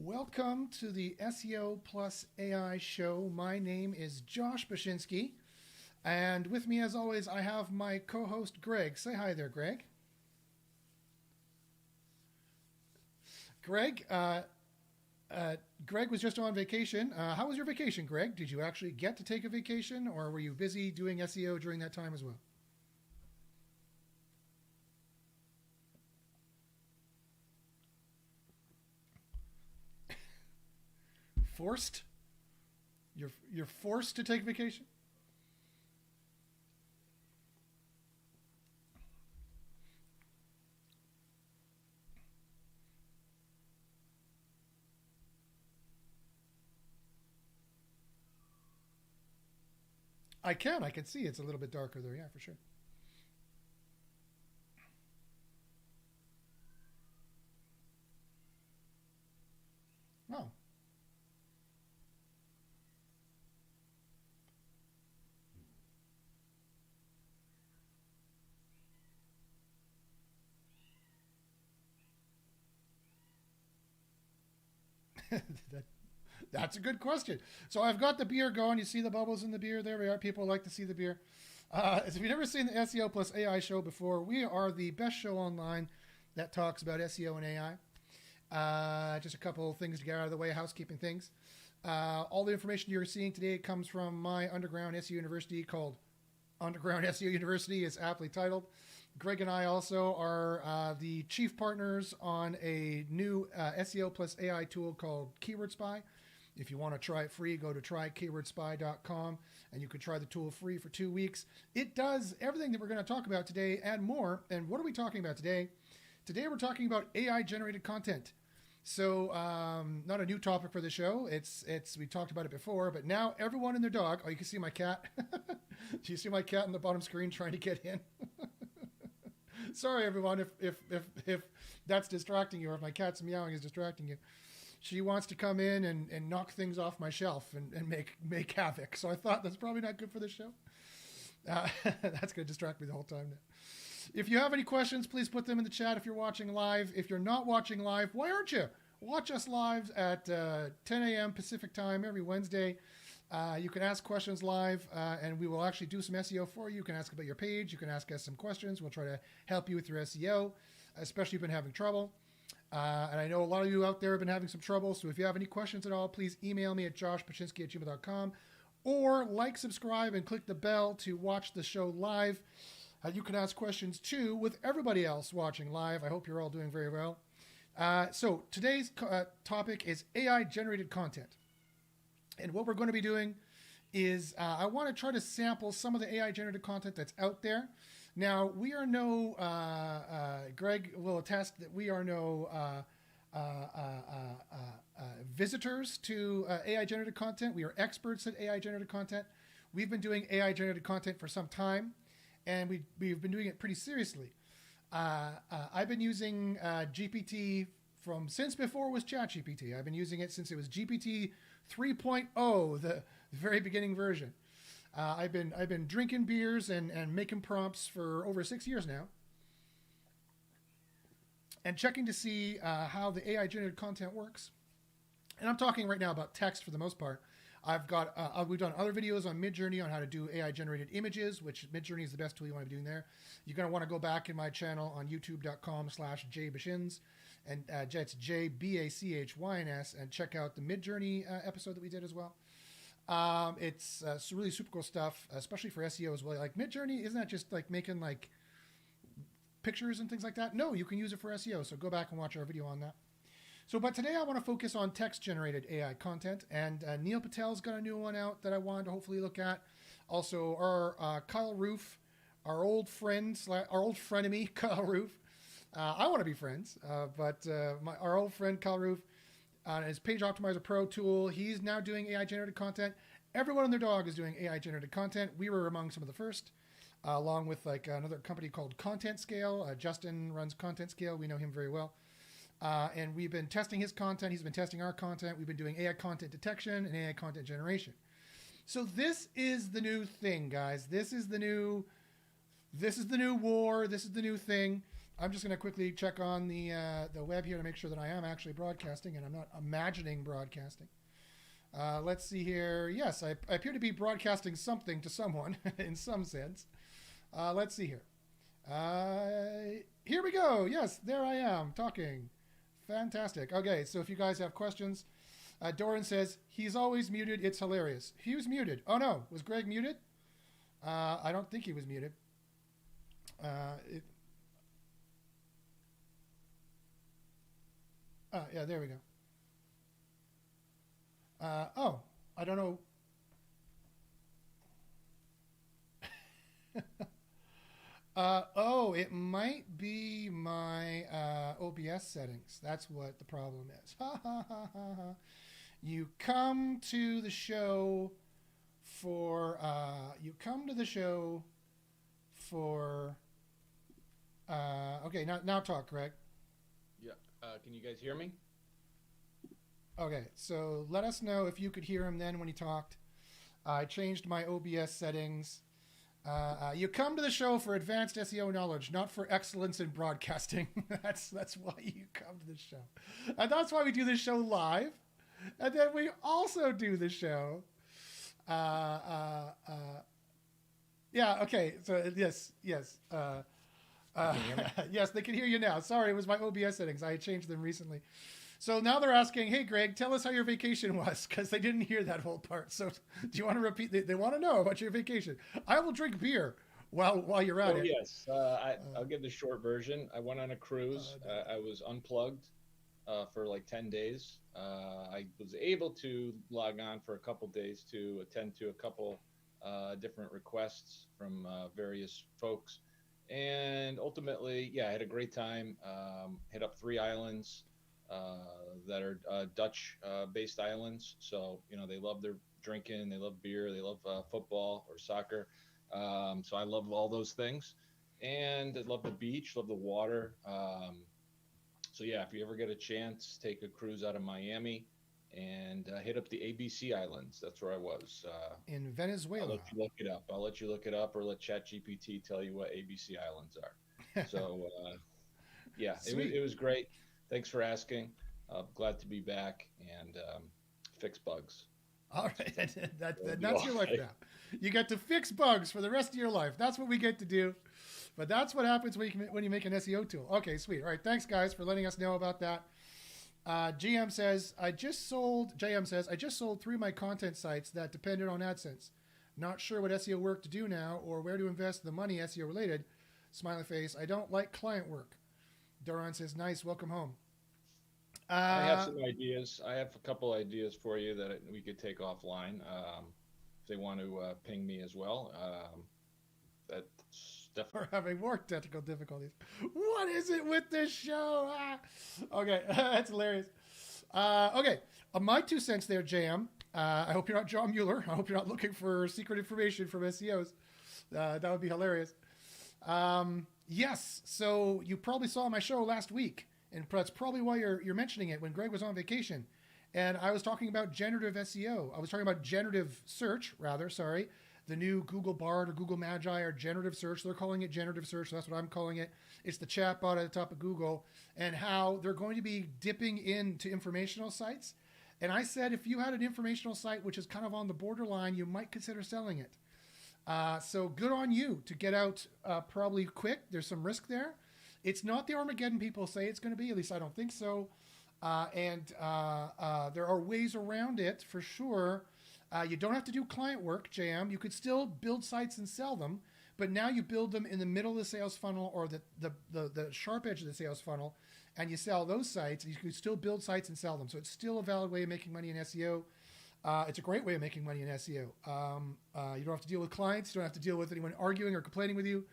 Welcome to the SEO plus AI show. My name is Josh Bashinsky, and with me, as always, I have my co-host Greg. Say hi there, Greg. Greg, Greg was just on vacation. How was your vacation, Greg? Did you actually get to take a vacation, or were you busy doing SEO during that time as well? Forced? You're forced to take vacation? I can. I can see it's a little bit darker there. Yeah, for sure. Oh, that, that's a good question. So I've got the beer going. You see the bubbles in the beer. There we are. People like to see the beer. If you've never seen the SEO plus AI show before, we are the best show online that talks about SEO and AI. Just a couple of things to get out of the way, housekeeping things. All the information you're seeing today comes from my underground SEO university called Underground SEO University. It's aptly titled. Greg and I also are the chief partners on a new SEO plus AI tool called Keyword Spy. If you want to try it free, go to trykeywordspy.com and you can try the tool free for 2 weeks. It does everything that we're going to talk about today and more. And what are we talking about today? Today we're talking about AI generated content. So not a new topic for the show. It's we talked about it before, but now everyone and their dog. Oh, you can see my cat. Do you see my cat on the bottom screen trying to get in? Sorry, everyone, if that's distracting you, or if my cat's meowing is distracting you. She wants to come in and knock things off my shelf and make havoc. So I thought that's probably not good for the show. That's going to distract me the whole time now. If you have any questions, please put them in the chat if you're watching live. If you're not watching live, why aren't you? Watch us live at 10 a.m. Pacific time every Wednesday. You can ask questions live, and we will actually do some SEO for you. You can ask about your page. You can ask us some questions. We'll try to help you with your SEO, especially if you've been having trouble. And I know a lot of you out there have been having some trouble. So if you have any questions at all, please email me at joshpachinski@gmail.com or like, subscribe, and click the bell to watch the show live. You can ask questions too with everybody else watching live. I hope you're all doing very well. So today's topic is AI generated content. And what we're going to be doing is I want to try to sample some of the AI generated content that's out there. Now, we are no, Greg will attest that we are no visitors to AI generated content. We are experts at AI generated content. We've been doing AI generated content for some time, and we've been doing it pretty seriously. I've been using GPT from since before it was ChatGPT. I've been using it since it was GPT 3.0, the very beginning version. I've been drinking beers and making prompts for over 6 years now, and checking to see how the AI generated content works. And I'm talking right now about text for the most part. I've got we've done other videos on Midjourney on how to do AI generated images, which Midjourney is the best tool you want to be doing there. You're going to want to go back in my channel on youtube.com/jbashins, and it's JBACHYNS, and check out the Midjourney episode that we did as well. It's really super cool stuff, especially for SEO as well. Like Midjourney isn't that just like making like pictures and things like that? No, you can use it for SEO. So go back and watch our video on that. So, but today I want to focus on text-generated AI content, and Neil Patel's got a new one out that I wanted to hopefully look at. Also, our Kyle Roof, our old friend, our old frenemy, Kyle Roof. I want to be friends, but our old friend Kyle Roof, his Page Optimizer Pro tool, he's now doing AI-generated content. Everyone and their dog is doing AI-generated content. We were among some of the first, along with like another company called Content Scale. Justin runs Content Scale. We know him very well. And we've been testing his content. He's been testing our content. We've been doing AI content detection and AI content generation. So this is the new thing, guys. This is the new war. This is the new thing. I'm just going to quickly check on the web here to make sure that I am actually broadcasting and I'm not imagining broadcasting. Let's see here. Yes, I appear to be broadcasting something to someone in some sense. Let's see here. Here we go. Yes, there I am talking. Fantastic. Okay, so if you guys have questions, Doran says, he's always muted. It's hilarious. He was muted. Oh, no. Was Greg muted? I don't think he was muted. Yeah, there we go. Oh, I don't know. Oh, it might be my OBS settings. That's what the problem is. You come to the show for okay, now talk, Greg. Yeah. Can you guys hear me? Okay, so let us know if you could hear him then when he talked. I changed my OBS settings. You come to the show for advanced SEO knowledge, not for excellence in broadcasting. That's why you come to the show. And that's why we do this show live. And then we also do the show. Yeah, okay. So yes. Yes, they can hear you now. Sorry, it was my OBS settings. I changed them recently. So now they're asking, hey, Greg, tell us how your vacation was, because they didn't hear that whole part. So do you want to repeat? They want to know about your vacation. I will drink beer while you're at it. Yes. I'll give the short version. I went on a cruise. I was unplugged for like 10 days. I was able to log on for a couple days to attend to a couple different requests from various folks. And ultimately, I had a great time. Hit up 3 islands. That are Dutch-based islands. So, they love their drinking, they love beer, they love football or soccer. So I love all those things. And I love the beach, love the water. So, if you ever get a chance, take a cruise out of Miami and hit up the ABC Islands. That's where I was. In Venezuela. I'll let you look it up or let ChatGPT tell you what ABC Islands are. So, it was great. Thanks for asking. Glad to be back and fix bugs. All right. That's your life now. You get to fix bugs for the rest of your life. That's what we get to do. But that's what happens when you make an SEO tool. Okay, sweet. All right. Thanks, guys, for letting us know about that. JM says, I just sold 3 of my content sites that depended on AdSense. Not sure what SEO work to do now or where to invest the money SEO related. Smiley face. I don't like client work. Doran says, nice, welcome home. I have some ideas. I have a couple ideas for you that we could take offline if they want to ping me as well. That's definitely... We're having more technical difficulties. What is it with this show? Okay, that's hilarious. Okay, my 2 cents there, JM. I hope you're not John Mueller. I hope you're not looking for secret information from SEOs. That would be hilarious. Yes, so you probably saw my show last week, and that's probably why you're mentioning it when Greg was on vacation. And I was talking about generative SEO. I was talking about generative search, rather, sorry. The new Google Bard or Google Magi or generative search. They're calling it generative search, so that's what I'm calling it. It's the chatbot at the top of Google, and how they're going to be dipping into informational sites. And I said if you had an informational site which is kind of on the borderline, you might consider selling it. So good on you to get out probably quick. There's some risk there. It's not the Armageddon people say it's going to be. At least I don't think so. And there are ways around it for sure. You don't have to do client work, JM. You could still build sites and sell them, but now you build them in the middle of the sales funnel or the sharp edge of the sales funnel, and you sell those sites. You can still build sites and sell them. So it's still a valid way of making money in SEO. It's a great way of making money in SEO. You don't have to deal with clients. You don't have to deal with anyone arguing or complaining with you.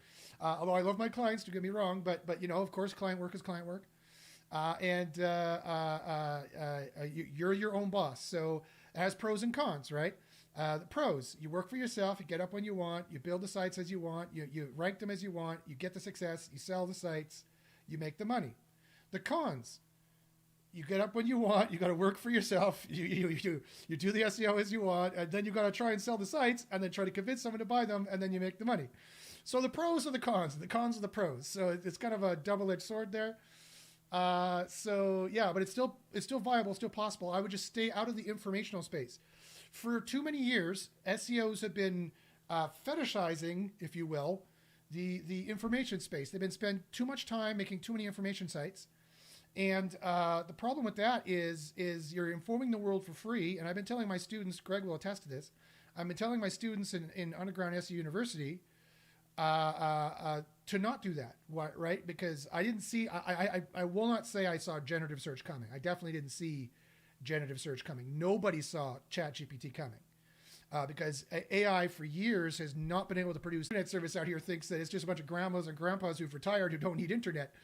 Although I love my clients, don't get me wrong, but of course, client work is client work. You're your own boss. So it has pros and cons, right? The pros, you work for yourself, you get up when you want, you build the sites as you want, you rank them as you want, you get the success, you sell the sites, you make the money. The cons, you get up when you want, you got to work for yourself, you do the SEO as you want, and then you got to try and sell the sites and then try to convince someone to buy them, and then you make the money. So the pros are the cons. The cons are the pros. So it's kind of a double-edged sword there. So yeah, but it's still viable, still possible. I would just stay out of the informational space. For too many years, SEOs have been fetishizing, if you will, the information space. They've been spending too much time making too many information sites. And the problem with that is you're informing the world for free. And I've been telling my students, Greg will attest to this, I've been telling my students in Underground SEO University to not do that, right? Because I didn't see, I will not say I saw generative search coming. I definitely didn't see generative search coming. Nobody saw ChatGPT coming. Because AI for years has not been able to produce. Internet service out here thinks that it's just a bunch of grandmas and grandpas who've retired who don't need internet.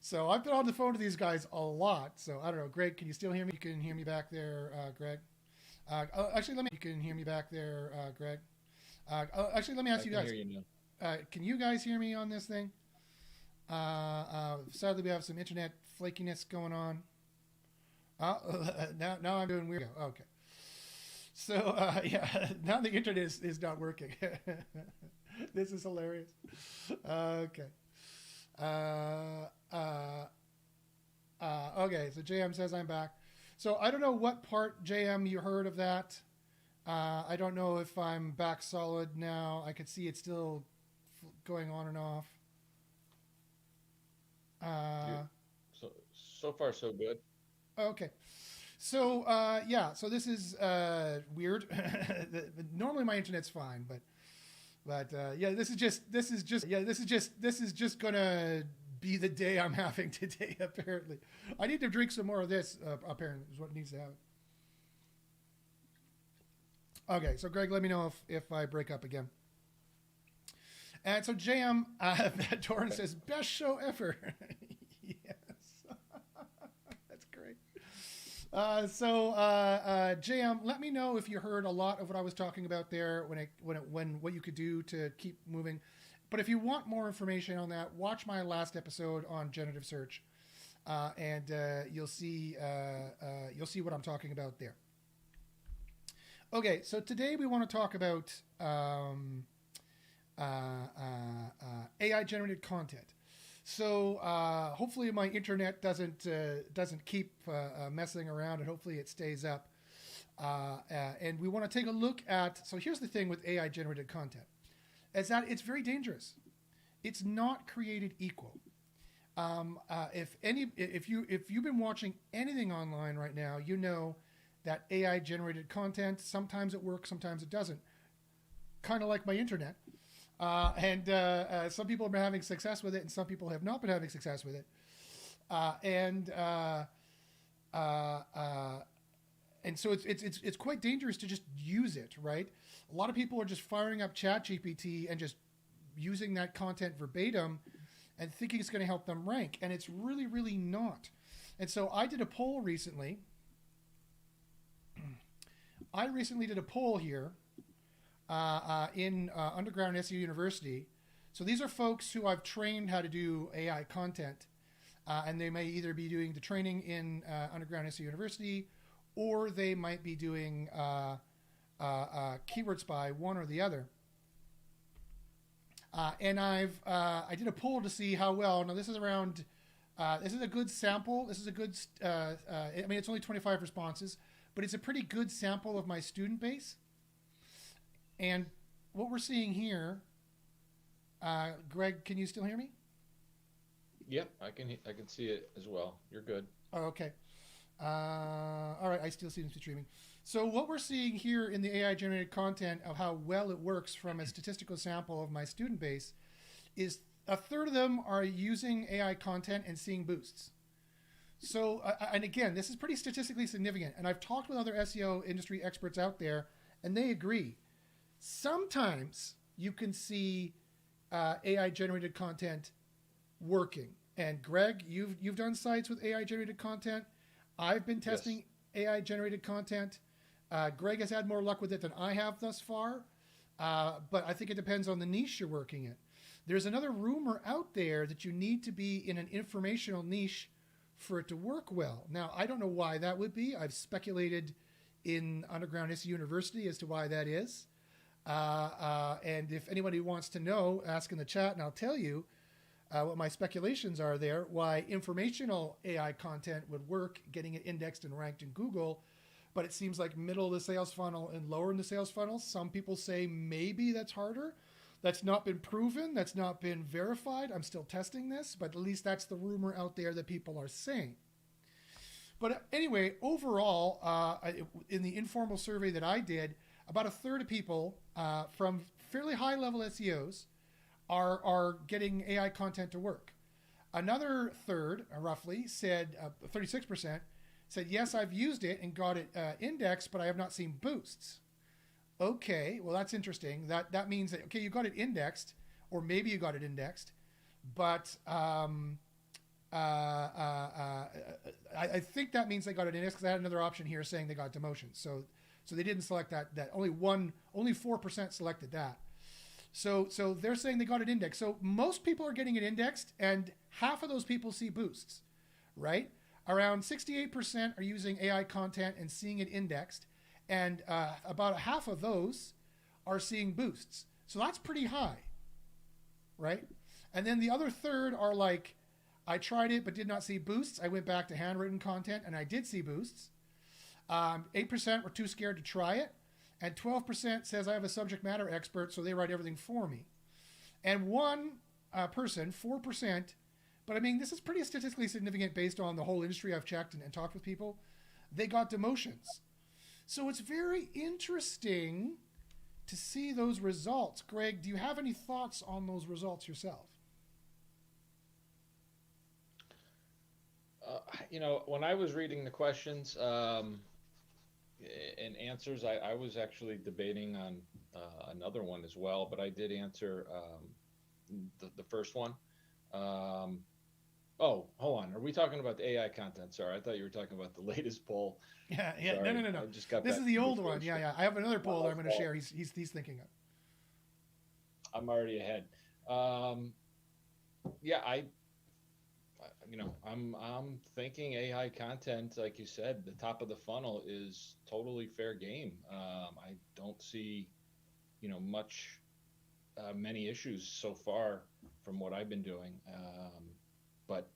So I've been on the phone to these guys a lot. So I don't know, Greg, can you still hear me? You can hear me back there, Greg. Actually, let me. You can hear me back there, Greg. Actually, let me ask you guys. Can you guys hear me on this thing? Sadly, we have some internet flakiness going on. Now I'm doing weird. Okay. So, yeah, now the internet is not working. This is hilarious. Okay. Okay, so JM says I'm back. So I don't know what part, JM, you heard of that. I don't know if I'm back solid now. I could see it's still going on and off. So far, so good. Okay. So yeah, so this is weird. Normally my internet's fine, but yeah, this is just gonna be the day I'm having today. Apparently, I need to drink some more of this. Apparently, is what needs to happen. Okay, so Greg, let me know if I break up again. And so JM, Doran says best show ever. Yes, that's great. JM, let me know if you heard a lot of what I was talking about there when what you could do to keep moving. But if you want more information on that, watch my last episode on generative search, and you'll see what I'm talking about there. Okay, so today we want to talk about AI generated content. So hopefully my internet doesn't keep messing around, and hopefully it stays up. And we want to take a look at. So here's the thing with AI generated content, is that it's very dangerous. It's not created equal. If you've been watching anything online right now, you know that AI generated content, sometimes it works, sometimes it doesn't. Kind of like my internet. Some people have been having success with it, and some people have not been having success with it. And so it's quite dangerous to just use it, right? A lot of people are just firing up ChatGPT and just using that content verbatim and thinking it's going to help them rank, and it's really, really not. And so I did a poll recently. I recently did a poll here in Underground SEO University. So these are folks who I've trained how to do AI content, and they may either be doing the training in Underground SEO University, or they might be doing Keyword Spy, one or the other. And I did a poll to see how well. Now this is around. This is a good sample. This is a good. I mean, it's only 25 responses, but it's a pretty good sample of my student base. And what we're seeing here, Greg, can you still hear me? Yep, I can see it as well. You're good. Oh, okay. All right, I still see them streaming. So what we're seeing here in the AI generated content of how well it works from a statistical sample of my student base is a third of them are using AI content and seeing boosts. So, and again, this is pretty statistically significant. And I've talked with other SEO industry experts out there, and they agree. Sometimes you can see AI generated content working. And Greg, you've done sites with AI generated content. I've been testing AI generated content. Greg has had more luck with it than I have thus far. But I think it depends on the niche you're working in. There's another rumor out there that you need to be in an informational niche for it to work well. Now, I don't know why that would be. I've speculated in Underground SEO University as to why that is. And if anybody wants to know, ask in the chat, and I'll tell you what my speculations are there, why informational AI content would work, getting it indexed and ranked in Google, but it seems like middle of the sales funnel and lower in the sales funnel. Some people say maybe that's harder. That's not been proven. That's not been verified. I'm still testing this, but at least that's the rumor out there that people are saying. But anyway, overall, in the informal survey that I did, about a third of people from fairly high-level SEOs are getting AI content to work. Another third, roughly, said 36%, said, yes, I've used it and got it indexed, but I have not seen boosts. Okay, well, that's interesting. That means that, okay, you got it indexed, or maybe you got it indexed, but I think that means they got it indexed because I had another option here saying they got demotions. So they didn't select that. Only 4% selected that. So they're saying they got it indexed. So most people are getting it indexed, and half of those people see boosts, right? Around 68% are using AI content and seeing it indexed, and about half of those are seeing boosts. So that's pretty high, right? And then the other third are like, I tried it but did not see boosts. I went back to handwritten content and I did see boosts. 8% were too scared to try it. And 12% says I have a subject matter expert, so they write everything for me. And one person, 4%, but I mean, this is pretty statistically significant based on the whole industry I've checked and talked with people, they got demotions. So it's very interesting to see those results. Greg, do you have any thoughts on those results yourself? When I was reading the questions and answers, I was actually debating on another one as well, but I did answer the first one. Oh, hold on. Are we talking about the AI content? Sorry, I thought you were talking about the latest poll. Yeah. Sorry, No. I just got this is the old one. First. Yeah. I have another poll that I'm going to share. He's thinking of. I'm already ahead. I'm thinking AI content, like you said, the top of the funnel is totally fair game. I don't see, many issues so far from what I've been doing. But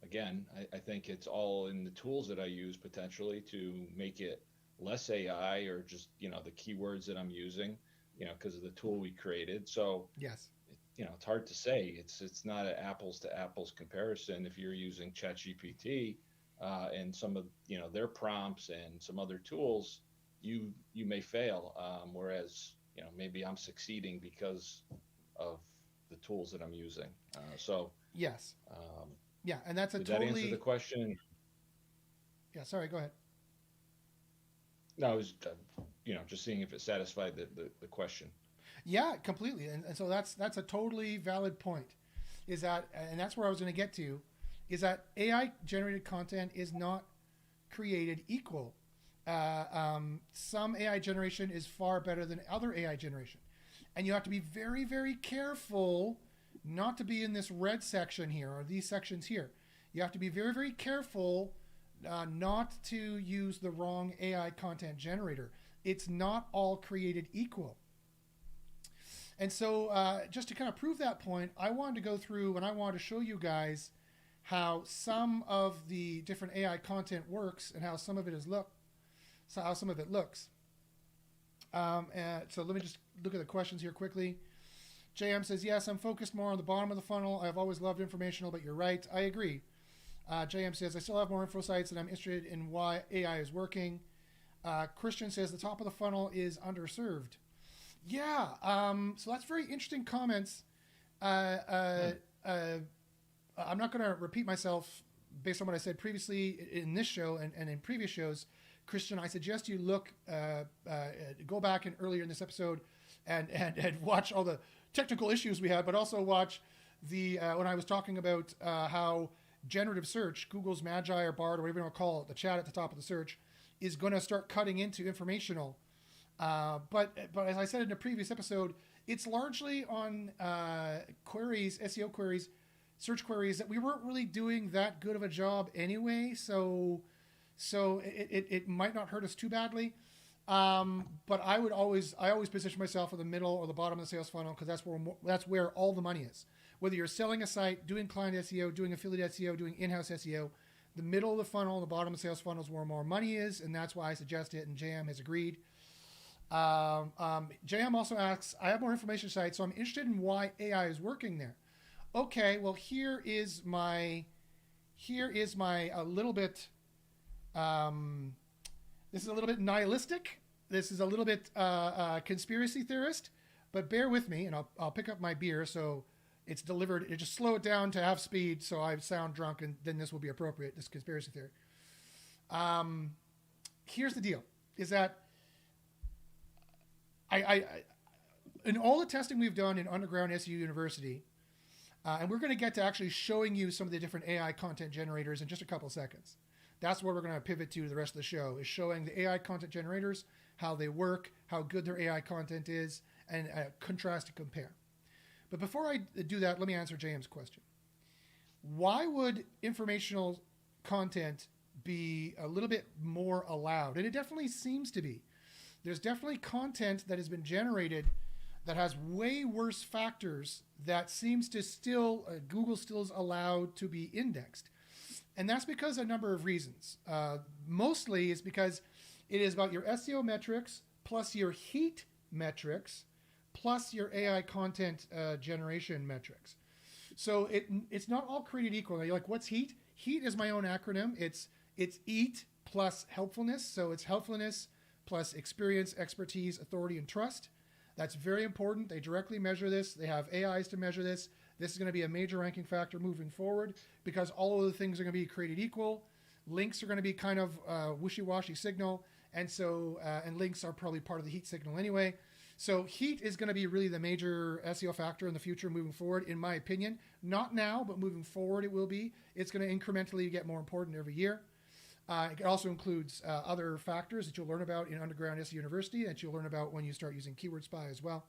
again, I think it's all in the tools that I use potentially to make it less AI, or just, the keywords that I'm using, because of the tool we created. So yes. It's hard to say. It's not an apples to apples comparison. If you're using ChatGPT and some of their prompts and some other tools, you may fail. Whereas maybe I'm succeeding because of the tools that I'm using. Yes. Yeah, and that's did that answer the question? Yeah. Sorry. Go ahead. No, I was just seeing if it satisfied the question. Yeah, completely. And so that's a totally valid point. Is that, and that's where I was going to get to, is that AI generated content is not created equal. Some AI generation is far better than other AI generation. And you have to be very, very careful not to be in this red section here, or these sections here. You have to be very, very careful not to use the wrong AI content generator. It's not all created equal. And so just to kind of prove that point, I wanted to go through and I wanted to show you guys how some of the different AI content works and how some of it looks. So let me just look at the questions here quickly. JM says, yes, I'm focused more on the bottom of the funnel. I've always loved informational, but you're right. I agree. JM says, I still have more info sites and I'm interested in why AI is working. Christian says, the top of the funnel is underserved. Yeah, so that's very interesting comments. I'm not going to repeat myself based on what I said previously in this show and in previous shows. Christian, I suggest you go back and earlier in this episode and watch all the technical issues we had, but also watch when I was talking about how generative search, Google's Magi or Bard or whatever you want to call it, the chat at the top of the search, is going to start cutting into informational. But as I said in a previous episode, it's largely on queries, SEO queries, search queries that we weren't really doing that good of a job anyway. So it might not hurt us too badly. But I always position myself in the middle or the bottom of the sales funnel because that's where all the money is. Whether you're selling a site, doing client SEO, doing affiliate SEO, doing in-house SEO, the middle of the funnel, the bottom of the sales funnel is where more money is, and that's why I suggest it. And JM has agreed. JM also asks, I have more information site, so I'm interested in why AI is working there. Okay, well here is my a little bit. This is a little bit nihilistic. This is a little bit conspiracy theorist, but bear with me, and I'll pick up my beer so it's delivered. It just slow it down to half speed so I sound drunk, and then this will be appropriate. This conspiracy theory. Here's the deal: is that I in all the testing we've done in Underground SEO University, and we're going to get to actually showing you some of the different AI content generators in just a couple of seconds. That's where we're going to pivot to the rest of the show, is showing the AI content generators, how they work, how good their AI content is, and contrast and compare. But before I do that, let me answer James' question. Why would informational content be a little bit more allowed? And it definitely seems to be. There's definitely content that has been generated that has way worse factors that seems to still, Google still is allowed to be indexed. And that's because of a number of reasons. Mostly it's because it is about your SEO metrics plus your heat metrics plus your AI content generation metrics. So it's not all created equal. You're like, what's heat? Heat is my own acronym. It's EAT plus helpfulness. So it's helpfulness plus experience, expertise, authority, and trust. That's very important. They directly measure this. They have AIs to measure this. This is going to be a major ranking factor moving forward because all of the things are going to be created equal. Links are going to be kind of wishy-washy signal. And so, and links are probably part of the heat signal anyway. So heat is going to be really the major SEO factor in the future moving forward, in my opinion. Not now, but moving forward it will be. It's going to incrementally get more important every year. It also includes other factors that you'll learn about in Underground SEO University that you'll learn about when you start using Keyword Spy as well.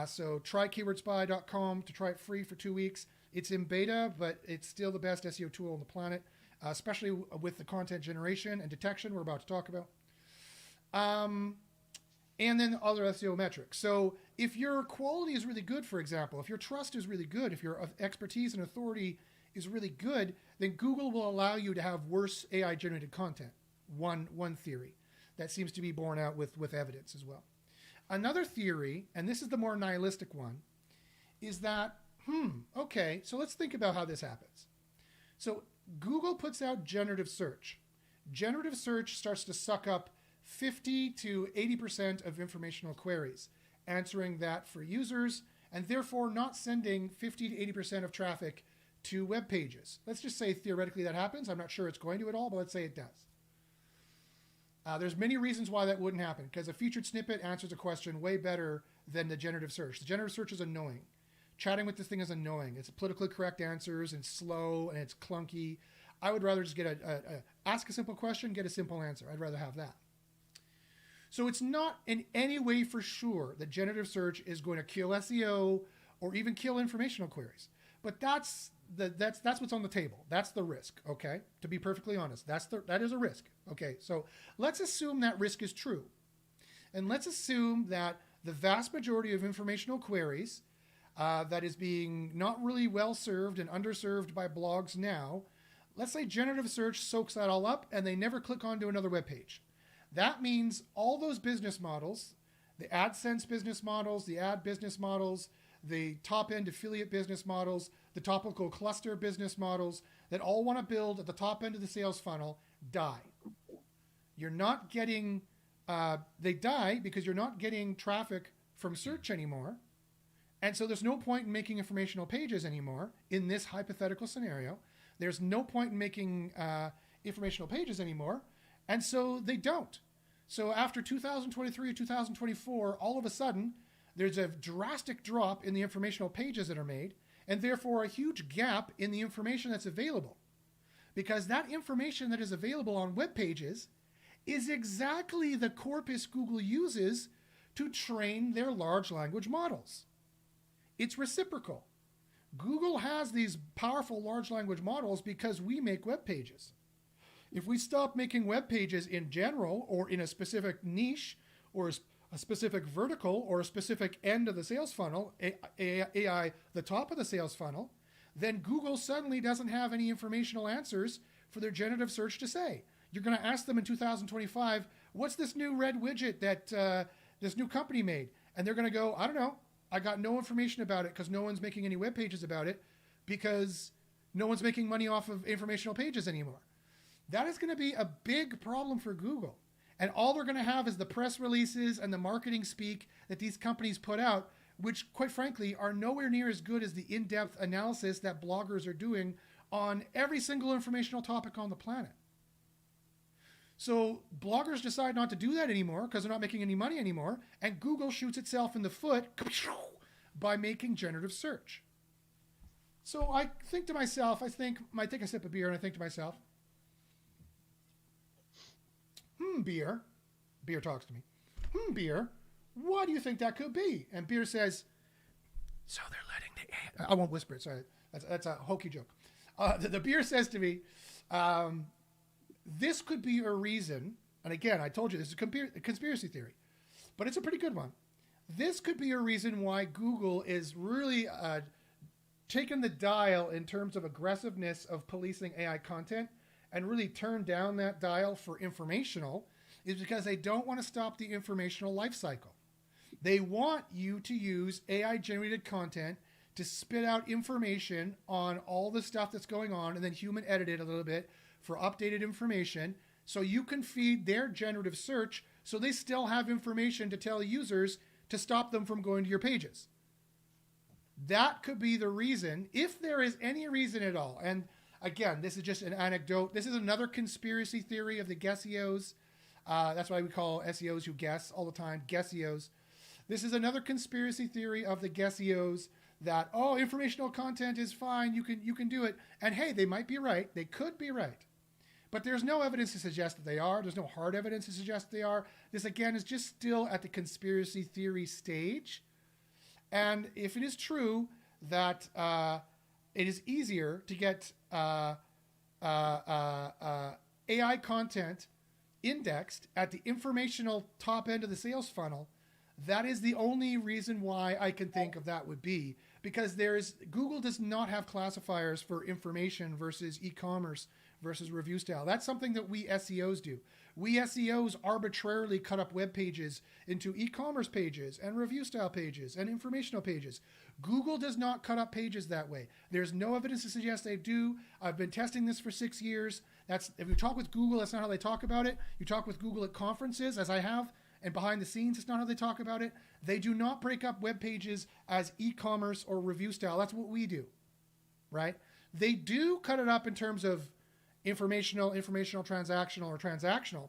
So try keywordspy.com to try it free for 2 weeks. It's in beta, but it's still the best SEO tool on the planet, especially with the content generation and detection we're about to talk about. And then other SEO metrics. So if your quality is really good, for example, if your trust is really good, if your expertise and authority is really good, then Google will allow you to have worse AI-generated content. One theory that seems to be borne out with evidence as well. Another theory, and this is the more nihilistic one, is that, okay, so let's think about how this happens. So Google puts out generative search. Generative search starts to suck up 50 to 80% of informational queries, answering that for users, and therefore not sending 50 to 80% of traffic to web pages. Let's just say theoretically that happens. I'm not sure it's going to at all, but let's say it does. There's many reasons why that wouldn't happen, because a featured snippet answers a question way better than the generative search. The generative search is annoying. Chatting with this thing is annoying. It's politically correct answers, and slow, and it's clunky. I would rather just get ask a simple question, get a simple answer. I'd rather have that. So it's not in any way for sure that generative search is going to kill SEO or even kill informational queries. But that's what's on the table. That's the risk, okay? To be perfectly honest, that is a risk. Okay, so let's assume that risk is true. And let's assume that the vast majority of informational queries that is being not really well served and underserved by blogs now, let's say generative search soaks that all up and they never click onto another web page. That means all those business models, the AdSense business models, the ad business models, the top-end affiliate business models, the topical cluster business models that all want to build at the top end of the sales funnel die. You're not getting, they die because you're not getting traffic from search anymore. And so there's no point in making informational pages anymore in this hypothetical scenario. There's no point in making informational pages anymore. And so they don't. So after 2023 or 2024, all of a sudden, there's a drastic drop in the informational pages that are made, and therefore a huge gap in the information that's available. Because that information that is available on web pages is exactly the corpus Google uses to train their large language models. It's reciprocal. Google has these powerful large language models because we make web pages. If we stop making web pages in general or in a specific niche or a specific vertical or a specific end of the sales funnel, AI, the top of the sales funnel, then Google suddenly doesn't have any informational answers for their generative search to say. You're going to ask them in 2025, what's this new red widget that this new company made? And they're going to go, I don't know. I got no information about it because no one's making any web pages about it because no one's making money off of informational pages anymore. That is going to be a big problem for Google. And all they're going to have is the press releases and the marketing speak that these companies put out, which, quite frankly, are nowhere near as good as the in-depth analysis that bloggers are doing on every single informational topic on the planet. So bloggers decide not to do that anymore because they're not making any money anymore, and Google shoots itself in the foot by making generative search. So I think to myself, I take a sip of beer and I think to myself, beer talks to me. Beer, what do you think that could be? And beer says, so they're letting the AI, I won't whisper it, sorry, that's a hokey joke. The beer says to me, this could be a reason, and again, I told you this is a conspiracy theory, but it's a pretty good one. This could be a reason why Google is really taking the dial in terms of aggressiveness of policing AI content and really turn down that dial for informational, is because they don't want to stop the informational life cycle. They want you to use AI-generated content to spit out information on all the stuff that's going on and then human edit it a little bit for updated information so you can feed their generative search so they still have information to tell users to stop them from going to your pages. That could be the reason, if there is any reason at all. And again, this is just an anecdote. This is another conspiracy theory of the guesseos. That's why we call SEOs who guess all the time, guesseos. This is another conspiracy theory of the guesseos that, oh, informational content is fine, you can do it. And hey, they might be right. They could be right. But there's no evidence to suggest that they are. There's no hard evidence to suggest they are. This, again, is just still at the conspiracy theory stage. And if it is true that it is easier to get AI content indexed at the informational top end of the sales funnel, that is the only reason why I can think of that would be. Because Google does not have classifiers for information versus e-commerce versus review style. That's something that we SEOs do. We SEOs arbitrarily cut up web pages into e-commerce pages and review style pages and informational pages. Google does not cut up pages that way. There's no evidence to suggest they do. I've been testing this for 6 years. If you talk with Google, that's not how they talk about it. You talk with Google at conferences, as I have, and behind the scenes, it's not how they talk about it. They do not break up web pages as e-commerce or review style. That's what we do, right? They do cut it up in terms of informational, transactional, or transactional.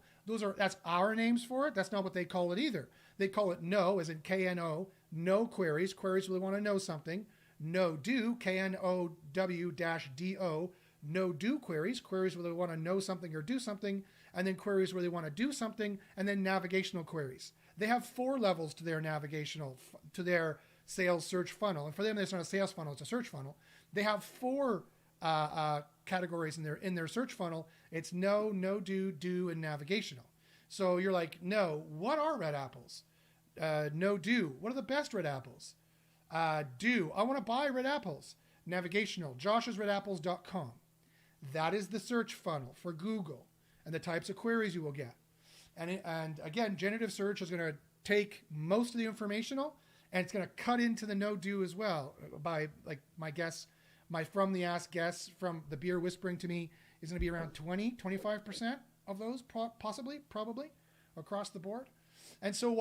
That's our names for it. That's not what they call it either. They call it no, as in KNO, no queries. Queries where they want to know something. No do, KNOW-DO, no do queries. Queries where they want to know something or do something. And then queries where they want to do something. And then navigational queries. They have 4 levels to their to their sales search funnel. And for them, it's not a sales funnel, it's a search funnel. They have 4 categories in their search funnel. It's no, do, and navigational. So you're like, no, what are red apples? No, do, what are the best red apples? Do, I want to buy red apples. Navigational, joshsredapples.com. That is the search funnel for Google and the types of queries you will get. And again, generative search is going to take most of the informational and it's going to cut into the no do as well by, like, my guess. My from the ask guess from the beer whispering to me is going to be around 25% of those, probably, across the board. And so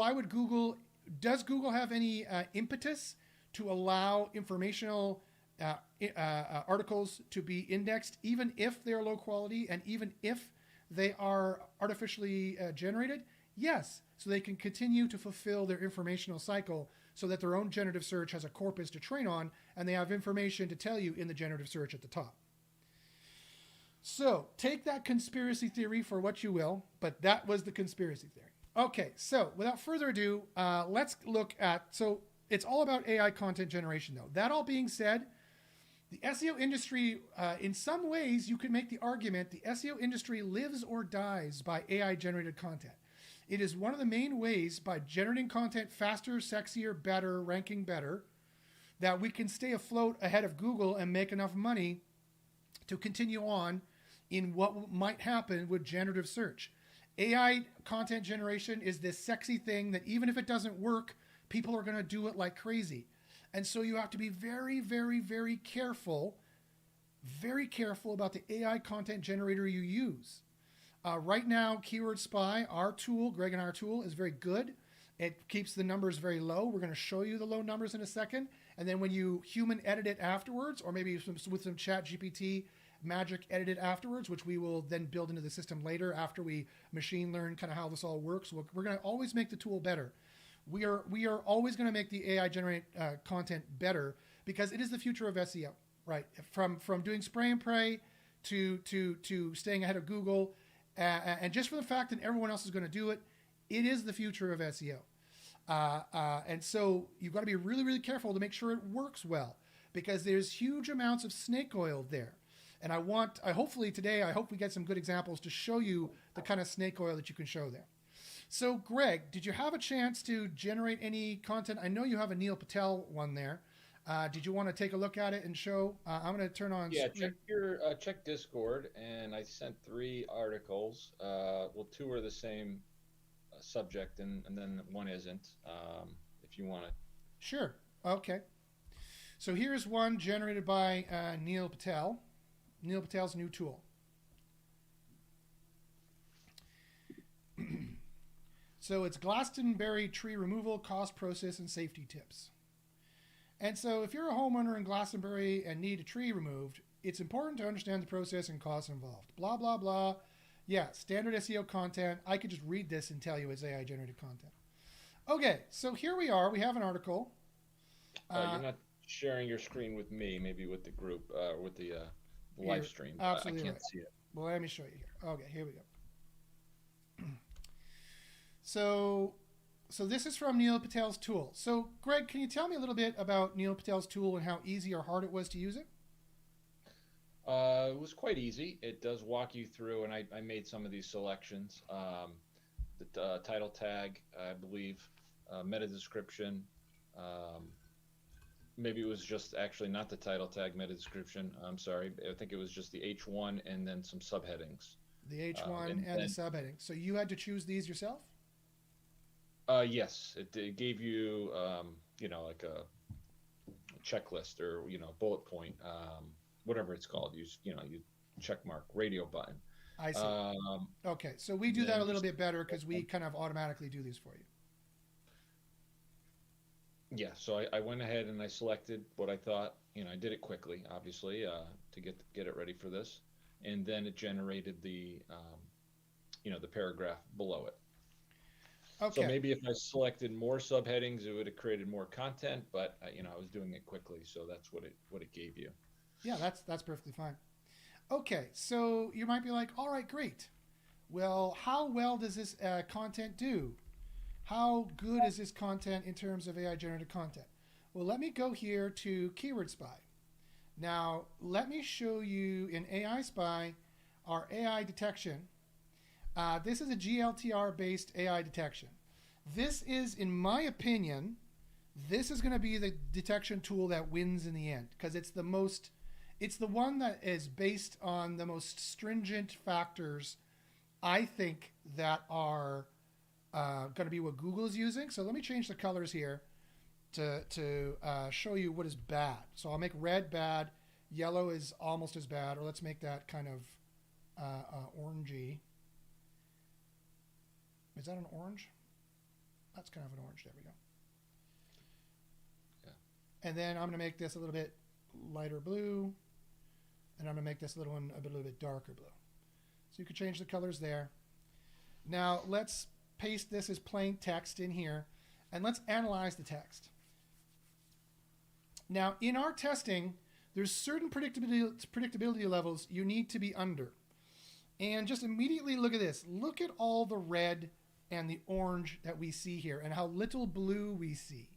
does Google have any impetus to allow informational articles to be indexed, even if they're low quality and even if they are artificially generated? Yes, so they can continue to fulfill their informational cycle so that their own generative search has a corpus to train on, and they have information to tell you in the generative search at the top. So take that conspiracy theory for what you will, but that was the conspiracy theory. Okay, so without further ado, let's look at, so it's all about AI content generation though. That all being said, The SEO industry, in some ways, you could make the argument the SEO industry lives or dies by AI-generated content. It is one of the main ways by generating content faster, sexier, better, ranking better, that we can stay afloat ahead of Google and make enough money to continue on in what might happen with generative search. AI content generation is this sexy thing that even if it doesn't work, people are going to do it like crazy. And so you have to be very, very, very careful about the AI content generator you use. Right now, Keyword Spy, our tool, Greg and our tool, is very good. It keeps the numbers very low. We're going to show you the low numbers in a second. And then when you human edit it afterwards, or maybe with some chat GPT magic edit it afterwards, which we will then build into the system later after we machine learn kind of how this all works, we're going to always make the tool better. We are always going to make the AI generate content better because it is the future of SEO, right? From doing spray and pray to staying ahead of Google, and just for the fact that everyone else is going to do it, it is the future of SEO. And so you've got to be really, really careful to make sure it works well because there's huge amounts of snake oil there. And hopefully today, I hope we get some good examples to show you the kind of snake oil that you can show there. So Greg, did you have a chance to generate any content? I know you have a Neil Patel one there. Did you want to take a look at it and show? I'm going to turn on. Yeah, check Discord, and I sent 3 articles. Well, 2 are the same subject, and then one isn't. If you want to. Sure. Okay. So here's one generated by Neil Patel. Neil Patel's new tool. So it's Glastonbury tree removal, cost, process, and safety tips. And so if you're a homeowner in Glastonbury and need a tree removed, it's important to understand the process and costs involved. Blah, blah, blah. Yeah, standard SEO content. I could just read this and tell you it's AI generated content. Okay, so here we are. We have an article. You're not sharing your screen with me, maybe with the group, with the live stream. Absolutely I can't right. see it. Well, let me show you here. Okay, here we go. So this is from Neil Patel's tool. So Greg, can you tell me a little bit about Neil Patel's tool and how easy or hard it was to use it? It was quite easy. It does walk you through, and I made some of these selections. The title tag, I believe, meta description. Maybe it was just actually not the title tag meta description. I'm sorry. I think it was just the H1 and then some subheadings. The H1 and the subheading. So you had to choose these yourself? Yes, it gave you, like a checklist or, bullet point, whatever it's called. You check mark radio button. I see. Okay, so we do that a little bit better because we kind of automatically do these for you. Yeah, so I went ahead and I selected what I thought, I did it quickly, obviously, to get it ready for this. And then it generated the paragraph below it. Okay. So maybe if I selected more subheadings, it would have created more content, but I was doing it quickly, so that's what it gave you. Yeah, that's perfectly fine. Okay, so you might be like, all right, great. Well, how well does this content do? How good is this content in terms of AI generated content? Well, let me go here to Keyword Spy. Now, let me show you in AI Spy our AI detection. This is a GLTR-based AI detection. This is, in my opinion, this is going to be the detection tool that wins in the end because it's the one that is based on the most stringent factors, I think, that are going to be what Google is using. So let me change the colors here to show you what is bad. So I'll make red bad, yellow is almost as bad, or let's make that kind of orangey. Is that an orange? That's kind of an orange. There we go. Yeah. And then I'm going to make this a little bit lighter blue, and I'm going to make this little one a little bit darker blue. So you could change the colors there. Now let's paste this as plain text in here, and let's analyze the text. Now, in our testing, there's certain predictability levels you need to be under. And just immediately look at this. Look at all the red and the orange that we see here and how little blue we see.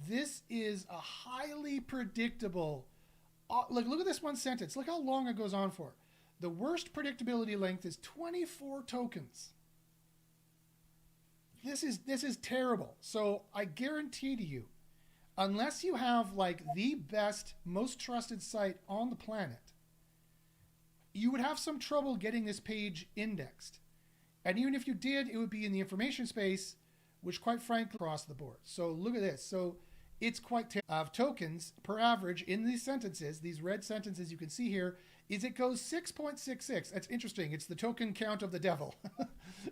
This is a highly predictable, Look at this one sentence. Look how long it goes on for. The worst predictability length is 24 tokens. This is terrible. So I guarantee to you, unless you have like the best, most trusted site on the planet, you would have some trouble getting this page indexed. And even if you did, it would be in the information space, which quite frankly, across the board. So look at this. So it's quite of tokens per average in these sentences, these red sentences you can see here, is it goes 6.66. That's interesting. It's the token count of the devil.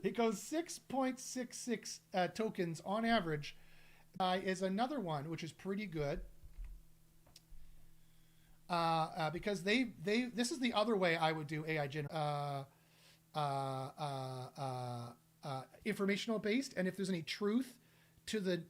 It goes 6.66 tokens on average. Is another one, which is pretty good. Because this is the other way I would do AI informational based, and if there's any truth to the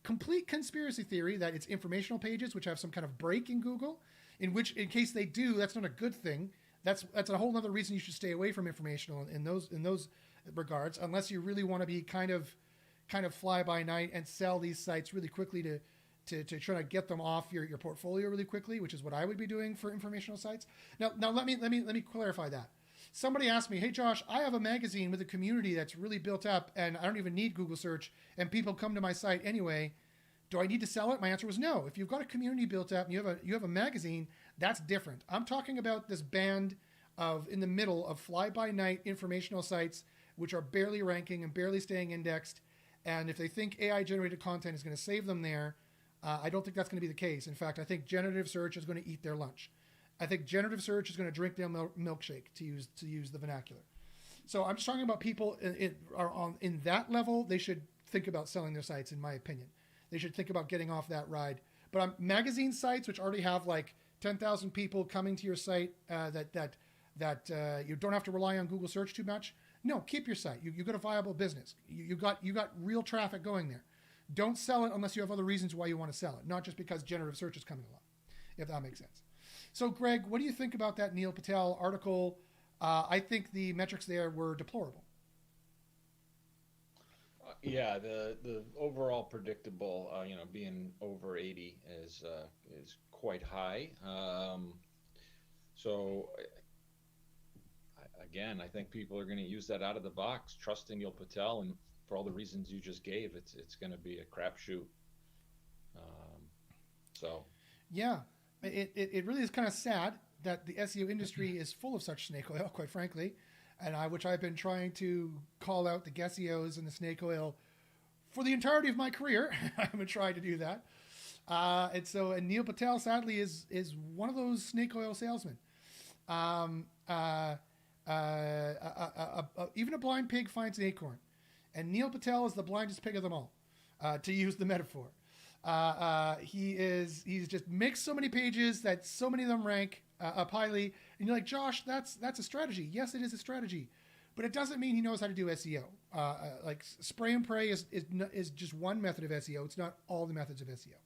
complete conspiracy theory that it's informational pages which have some kind of break in Google, in case they do, that's not a good thing. That's a whole other reason you should stay away from informational in those regards, unless you really want to be kind of fly by night and sell these sites really quickly to try to get them off your portfolio really quickly, which is what I would be doing for informational sites. Now let me clarify that. Somebody asked me, hey Josh, I have a magazine with a community that's really built up and I don't even need Google search and people come to my site anyway. Do I need to sell it? My answer was no. If you've got a community built up and you have a magazine, that's different. I'm talking about this band of in the middle of fly-by-night informational sites which are barely ranking and barely staying indexed. And if they think AI-generated content is going to save them there, I don't think that's going to be the case. In fact, I think generative search is going to eat their lunch. I think generative search is going to drink their milkshake, to use the vernacular. So I'm just talking about people in that level. They should think about selling their sites, in my opinion. They should think about getting off that ride. But on magazine sites, which already have like 10,000 people coming to your site, that you don't have to rely on Google search too much. No, keep your site. You got a viable business. You got real traffic going there. Don't sell it unless you have other reasons why you want to sell it, not just because generative search is coming along, if that makes sense. So, Greg, what do you think about that Neil Patel article? I think the metrics there were deplorable. Yeah, the overall predictable, being over 80 is quite high. So, again, I think people are going to use that out of the box, trusting Neil Patel, and for all the reasons you just gave, it's going to be a crapshoot. Yeah. It really is kind of sad that the SEO industry is full of such snake oil, quite frankly, and which I've been trying to call out the SEOs and the snake oil for the entirety of my career. I've been trying to do that, and Neil Patel sadly is one of those snake oil salesmen. Even a blind pig finds an acorn, and Neil Patel is the blindest pig of them all, to use the metaphor. He's just makes so many pages that so many of them rank up highly, and you're like, Josh, that's a strategy. Yes, it is a strategy, but it doesn't mean he knows how to do SEO. Like spray and pray is just one method of SEO. It's not all the methods of SEO.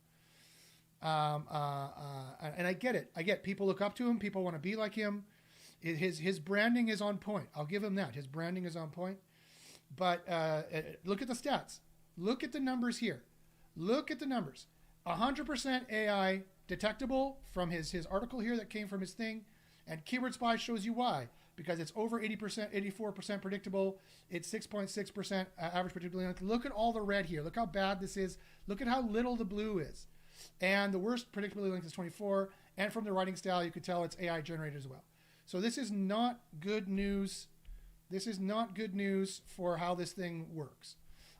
And I get it. I get people look up to him. People want to be like him. His branding is on point. I'll give him that. His branding is on point. But look at the stats. Look at the numbers here. Look at the numbers. 100% AI detectable from his article here that came from his thing. And Keyword Spy shows you why. Because it's over 80%, 84% predictable. It's 6.6% average predictability. Look at all the red here. Look how bad this is. Look at how little the blue is. And the worst predictability length is 24. And from the writing style, you could tell it's AI generated as well. So this is not good news. This is not good news for how this thing works.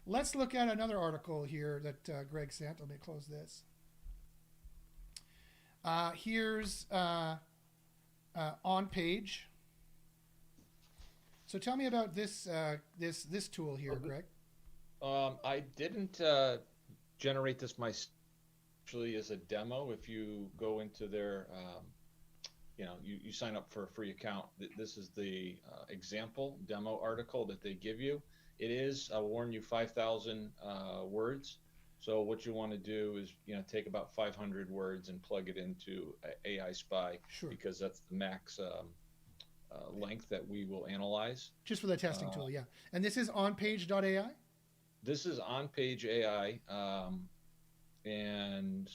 Let's look at another article here that Greg sent. Let me close this. Here's On Page. So tell me about this tool here, Greg. I didn't generate this myself. Actually, as a demo, if you go into their, you sign up for a free account. This is the example demo article that they give you. It is, I'll warn you, 5,000 words. So what you want to do is, take about 500 words and plug it into AI Spy, sure, because that's the max length that we will analyze. Just for the testing tool, yeah. And this is onpage.ai? This is on-page AI, and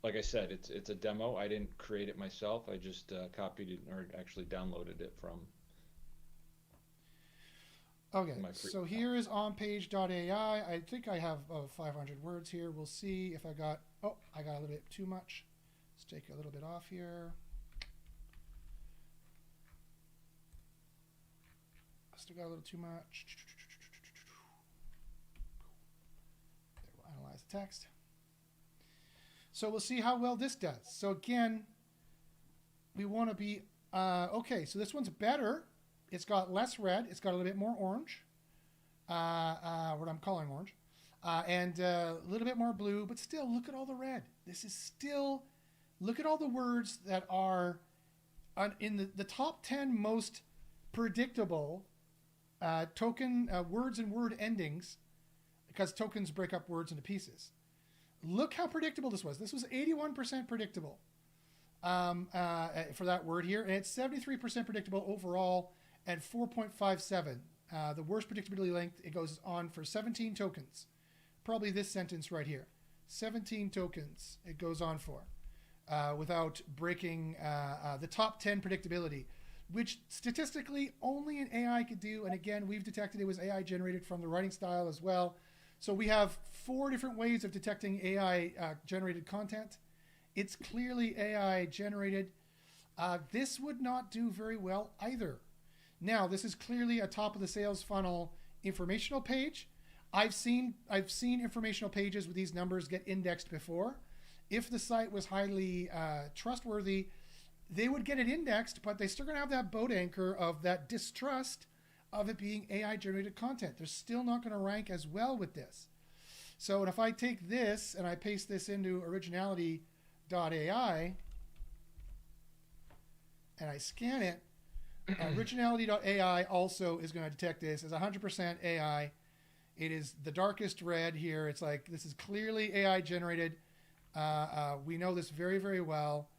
like I said, it's a demo. I didn't create it myself. I just copied it or actually downloaded it from Okay, my free so account. here is onpage.ai. I think I have 500 words here. We'll see if I got, oh, I got a little bit too much. Let's take a little bit off here. Still got a little too much. There, we'll analyze the text. So we'll see how well this does. So again, we want to be, okay, so this one's better. It's got less red. It's got a little bit more orange, what I'm calling orange, and a little bit more blue, but still, look at all the red. This is still, look at all the words that are in the top 10 most predictable token words and word endings, because tokens break up words into pieces. Look how predictable this was. This was 81% predictable for that word here, and it's 73% predictable overall at 4.57. The worst predictability length, it goes on for 17 tokens. Probably this sentence right here. 17 tokens it goes on for without breaking the top 10 predictability, which statistically only an AI could do. And again, we've detected it was AI generated from the writing style as well. So we have 4 different ways of detecting AI generated content. It's clearly AI generated. This would not do very well either. Now, this is clearly a top of the sales funnel informational page. I've seen informational pages with these numbers get indexed before. If the site was highly trustworthy, they would get it indexed, but they're still going to have that boat anchor of that distrust of it being AI generated content. They're still not going to rank as well with this. So if I take this and I paste this into originality.ai and I scan it, originality.ai also is going to detect this as 100% AI. It is the darkest red here. It's like, this is clearly AI generated. We know this very, very well.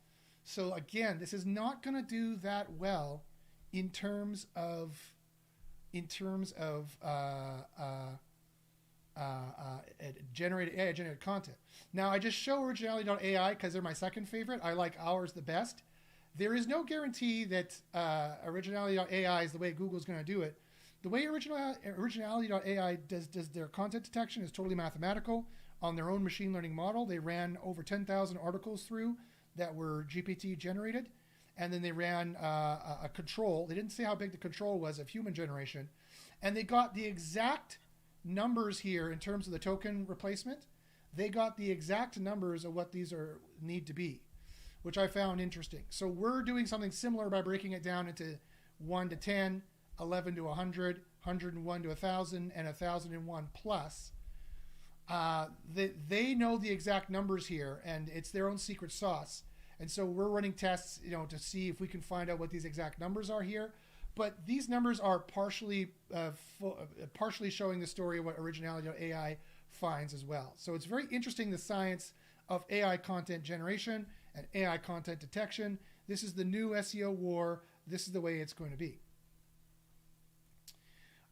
So again, this is not going to do that well in terms of generated AI generated content. Now I just show originality.ai because they're my second favorite. I like ours the best. There is no guarantee that originality.ai is the way Google's going to do it. The way originality.ai does their content detection is totally mathematical on their own machine learning model. They ran over 10,000 articles through that were GPT generated, and then they ran a control. They didn't say how big the control was of human generation, and they got the exact numbers here in terms of the token replacement. They got the exact numbers of what these need to be, which I found interesting. So we're doing something similar by breaking it down into 1 to 10, 11 to 100, 101 to 1,000, and 1,001 plus. They know the exact numbers here, and it's their own secret sauce. And so we're running tests, to see if we can find out what these exact numbers are here. But these numbers are partially showing the story of what originality.ai finds as well. So it's very interesting, the science of AI content generation and AI content detection. This is the new SEO war. This is the way it's going to be.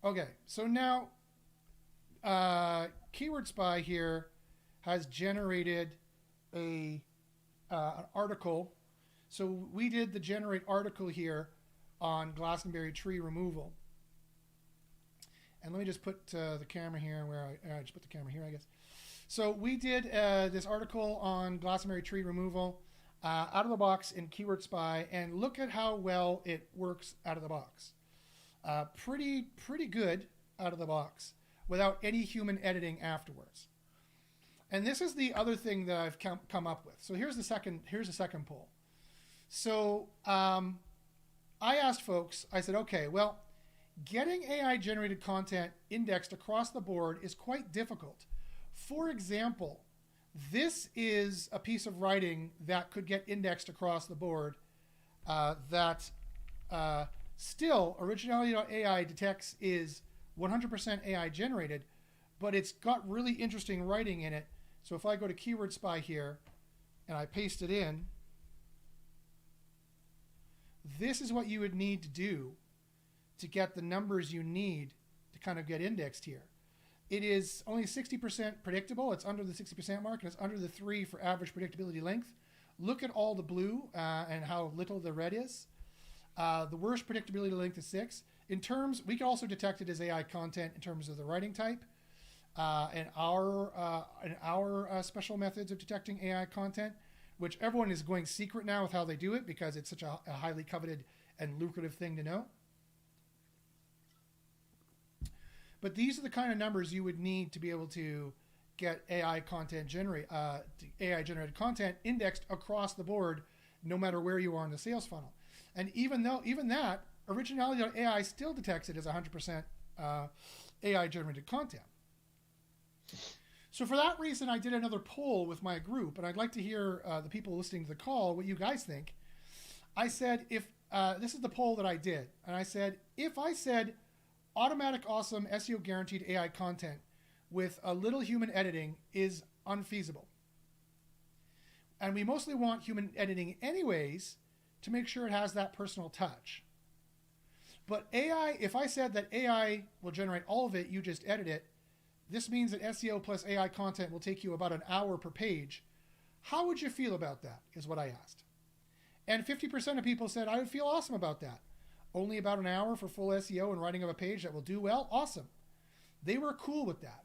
Okay, so now Keyword Spy here has generated an article. So we did the generate article here on Glastonbury tree removal. And let me just put the camera here where I just put the camera here, I guess. So we did this article on Glastonbury tree removal out of the box in Keyword Spy, and look at how well it works out of the box. Pretty good out of the box without any human editing afterwards. And this is the other thing that I've come up with. So here's the second poll. So I asked folks, I said, okay, well, getting AI generated content indexed across the board is quite difficult. For example, this is a piece of writing that could get indexed across the board that still originality.ai detects is 100% AI generated, but it's got really interesting writing in it. So if I go to Keyword Spy here and I paste it in, this is what you would need to do to get the numbers you need to kind of get indexed here. It is only 60% predictable. It's under the 60% mark, and it's under the 3 for average predictability length. Look at all the blue and how little the red is. The worst predictability length is 6. In terms, we can also detect it as AI content in terms of the writing type. And our special methods of detecting AI content, which everyone is going secret now with how they do it because it's such a highly coveted and lucrative thing to know. But these are the kind of numbers you would need to be able to get AI generated content indexed across the board, no matter where you are in the sales funnel. And even that, Originality.ai still detects it as 100% AI generated content. So for that reason, I did another poll with my group, and I'd like to hear the people listening to the call what you guys think. I said, this is the poll that I did, and I said, if I said automatic, awesome, SEO guaranteed AI content with a little human editing is unfeasible. And we mostly want human editing anyways to make sure it has that personal touch. But AI, if I said that AI will generate all of it, you just edit it, this means that SEO plus AI content will take you about an hour per page. How would you feel about that, is what I asked. And 50% of people said, I would feel awesome about that. Only about an hour for full SEO and writing of a page that will do well? Awesome. They were cool with that.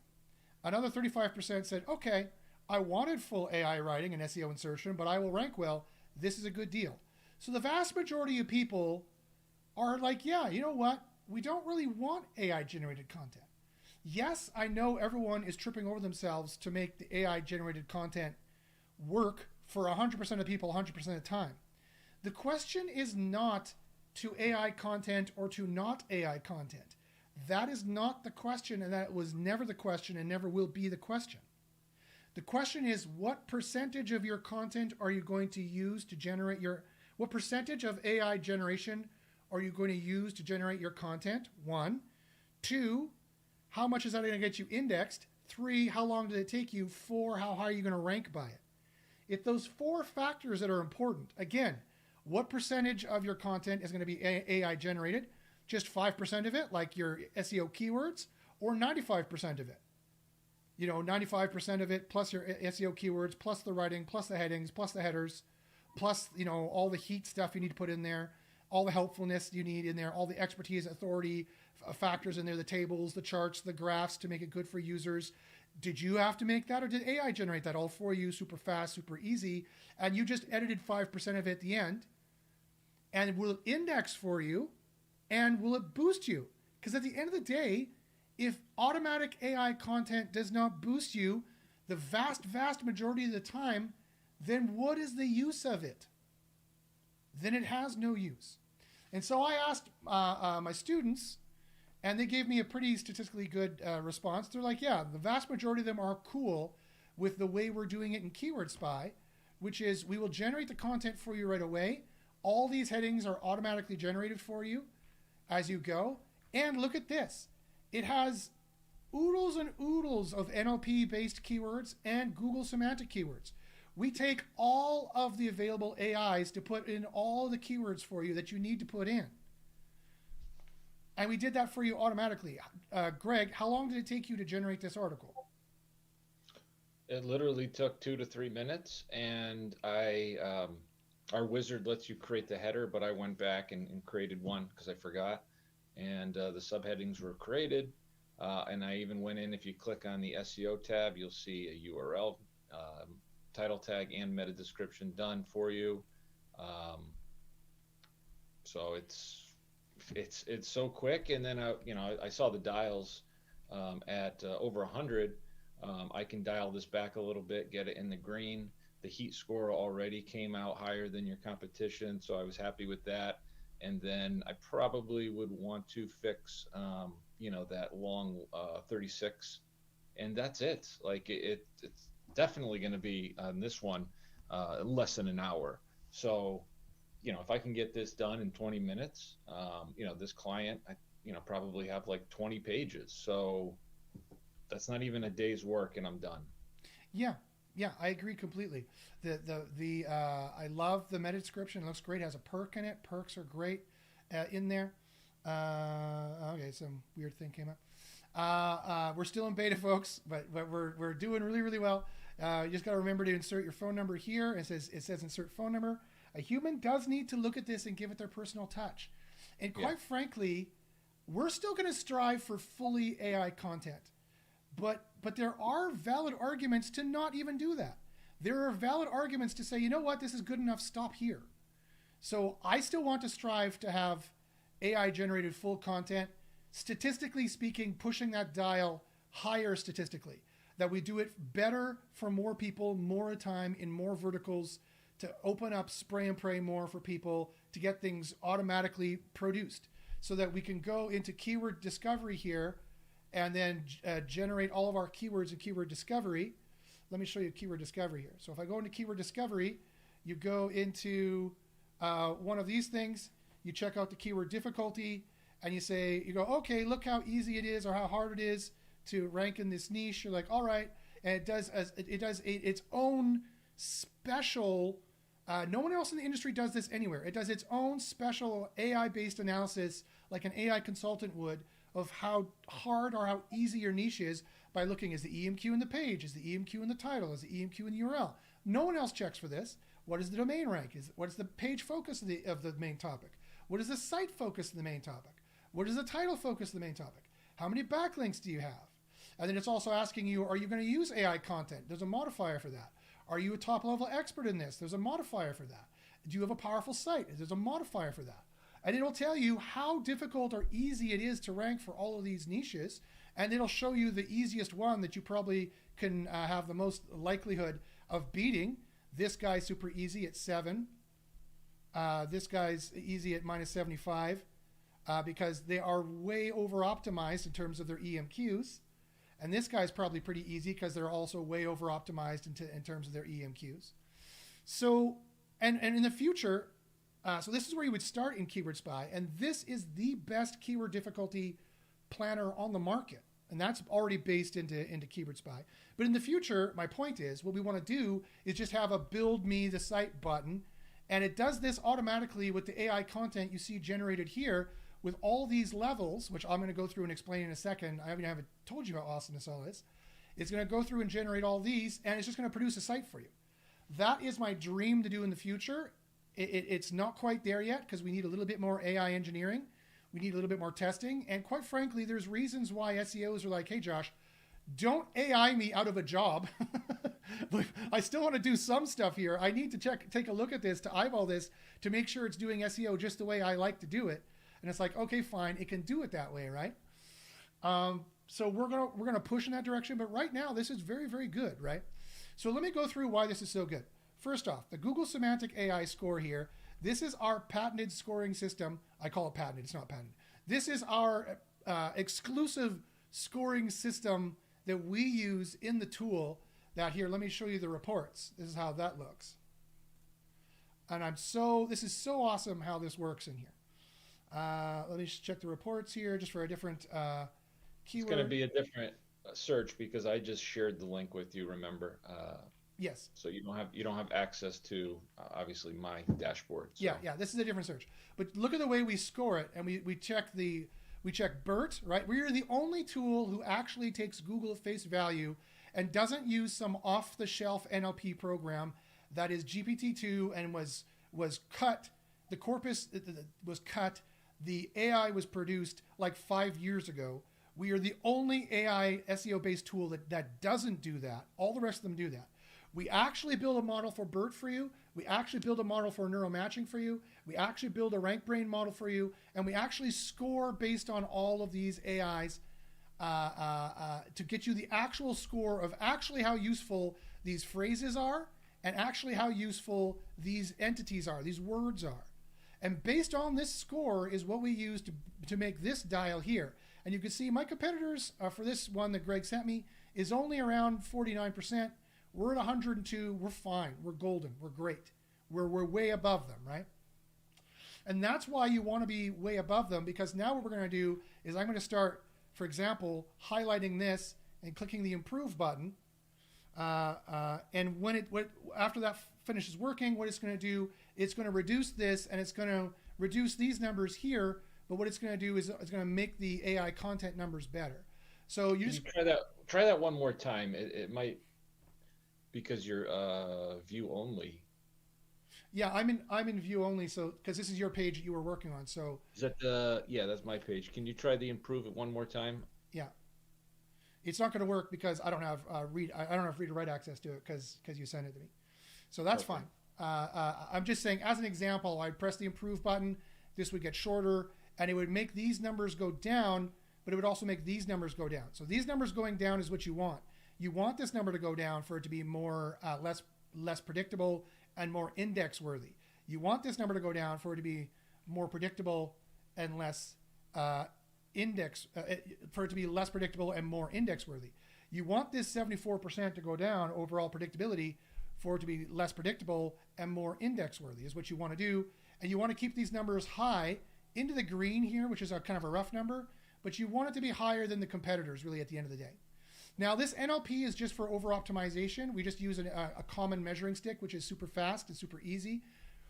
Another 35% said, okay, I wanted full AI writing and SEO insertion, but I will rank well. This is a good deal. So the vast majority of people are like, yeah, you know what? We don't really want AI generated content. Yes, I know everyone is tripping over themselves to make the AI generated content work for 100% of people 100% of the time. The question is not to AI content or to not AI content. That is not the question, and that was never the question and never will be the question. The question is, what percentage of your content are you going to use to generate what percentage of AI generation are you going to use to generate your content? 1. 2, how much is that going to get you indexed? 3, how long did it take you? 4, how high are you going to rank by it? It's those 4 factors that are important. Again, what percentage of your content is going to be AI generated? Just 5% of it, like your SEO keywords, or 95% of it? 95% of it plus your SEO keywords, plus the writing, plus the headings, plus the headers, plus, all the heat stuff you need to put in there, all the helpfulness you need in there, all the expertise, authority factors in there, the tables, the charts, the graphs to make it good for users. Did you have to make that, or did AI generate that all for you super fast, super easy, and you just edited 5% of it at the end? And will it index for you? And will it boost you? Because at the end of the day, if automatic AI content does not boost you the vast, vast majority of the time, then what is the use of it? Then it has no use. And so I asked my students, and they gave me a pretty statistically good response. They're like, yeah, the vast majority of them are cool with the way we're doing it in Keyword Spy, which is we will generate the content for you right away. All these headings are automatically generated for you as you go. And look at this. It has oodles and oodles of NLP-based keywords and Google semantic keywords. We take all of the available AIs to put in all the keywords for you that you need to put in. And we did that for you automatically. Greg, how long did it take you to generate this article? It literally took 2 to 3 minutes, and our wizard lets you create the header, but I went back and created one because I forgot. And the subheadings were created. And I even went in, if you click on the SEO tab, you'll see a URL, title tag, and meta description done for you. So it's so quick. And then I saw the dials at over 100. I can dial this back a little bit, get it in the green. The heat score already came out higher than your competition, so I was happy with that. And then I probably would want to fix, that long 36, and that's it. Like it's definitely going to be on this one less than an hour. So, if I can get this done in 20 minutes, this client, probably have like 20 pages. So that's not even a day's work, and I'm done. Yeah, I agree completely. I love the meta description. It looks great. It has a perk in it. Perks are great in there. Okay, some weird thing came up. We're still in beta, folks, but we're doing really, really well. You just got to remember to insert your phone number here. It says insert phone number. A human does need to look at this and give it their personal touch. And quite frankly, we're still going to strive for fully AI content. But there are valid arguments to not even do that. There are valid arguments to say, you know what, this is good enough, stop here. So I still want to strive to have AI generated full content, statistically speaking, pushing that dial higher statistically, that we do it better for more people, more at a time, in more verticals, to open up spray and pray more for people, to get things automatically produced, so that we can go into keyword discovery here and then generate all of our keywords in keyword discovery. Let me show you keyword discovery here. So if I go into keyword discovery, you go into one of these things, you check out the keyword difficulty, and you say, you go, okay, look how easy it is or how hard it is to rank in this niche. You're like, all right. And it does its own special, no one else in the industry does this anywhere. It does its own special AI-based analysis, like an AI consultant would, of how hard or how easy your niche is by looking, is the EMQ in the page? Is the EMQ in the title? Is the EMQ in the URL? No one else checks for this. What is the domain rank? What is the page focus of the main topic? What is the site focus of the main topic? What is the title focus of the main topic? How many backlinks do you have? And then it's also asking you, are you going to use AI content? There's a modifier for that. Are you a top-level expert in this? There's a modifier for that. Do you have a powerful site? There's a modifier for that. And it'll tell you how difficult or easy it is to rank for all of these niches. And it'll show you the easiest one that you probably can have the most likelihood of beating. This guy's super easy at 7. This guy's easy at -75 because they are way over-optimized in terms of their EMQs. And this guy's probably pretty easy because they're also way over-optimized in terms of their EMQs. So, and in the future, so this is where you would start in Keyword Spy, and this is the best keyword difficulty planner on the market. And that's already based into Keyword Spy. But in the future, my point is, what we want to do is just have a build me the site button, and it does this automatically with the AI content you see generated here with all these levels, which I'm going to go through and explain in a second. I haven't told you how awesome this all is. It's going to go through and generate all these, and it's just going to produce a site for you. That is my dream to do in the future. It's not quite there yet because we need a little bit more AI engineering. We need a little bit more testing. And quite frankly, there's reasons why SEOs are like, hey, Josh, don't AI me out of a job. I still want to do some stuff here. I need to take a look at this, to eyeball this, to make sure it's doing SEO just the way I like to do it. And it's like, okay, fine, it can do it that way, right? So we're gonna push in that direction. But right now, this is very, very good, right? So let me go through why this is so good. First off, the Google Semantic AI score here. This is our patented scoring system. I call it patented. It's not patented. This is our exclusive scoring system that we use in the tool. That here, let me show you the reports. This is how that looks. And this is so awesome how this works in here. Let me just check the reports here just for a different keyword. It's going to be a different search because I just shared the link with you, remember? Yes. So you don't have access to obviously my dashboard. So. Yeah. This is a different search. But look at the way we score it, and we check BERT, right? We are the only tool who actually takes Google at face value and doesn't use some off-the-shelf NLP program that is GPT-2 and was cut. The corpus was cut. The AI was produced like 5 years ago. We are the only AI SEO-based tool that doesn't do that. All the rest of them do that. We actually build a model for BERT for you. We actually build a model for neural matching for you. We actually build a rank brain model for you. And we actually score based on all of these AIs to get you the actual score of actually how useful these phrases are and actually how useful these entities are, these words are. And based on this score is what we use to make this dial here. And you can see my competitors for this one that Greg sent me is only around 49%. We're at 102. We're fine. We're golden. We're great. We're way above them, right? And that's why you want to be way above them, because now what we're going to do is I'm going to start, for example, highlighting this and clicking the improve button. And after that finishes working, what it's going to do, it's going to reduce this and it's going to reduce these numbers here. But what it's going to do is it's going to make the AI content numbers better. So you Can just you try that one more time? It might, because you're view only. yeah, I'm in view only. So because this is your page that you were working on. So Is that yeah, that's my page. Can you try the improve it one more time? yeah, it's not going to work because I don't have I don't have read to write access to it because you sent it to me. So that's Okay. fine. I'm just saying, as an example, I'd press the improve button. This would get shorter, and it would make these numbers go down, but it would also make these numbers go down. So these numbers going down is what you want. You want this number to go down for it to be more less predictable and more index worthy. You want this number to go down for it to be more predictable and less uh, for it to be less predictable and more index worthy. You want this 74% to go down overall predictability for it to be less predictable and more index worthy is what you want to do. And you want to keep these numbers high into the green here, which is a kind of a rough number, but you want it to be higher than the competitors really at the end of the day. Now this NLP is just for over optimization. We just use a common measuring stick, which is super fast and super easy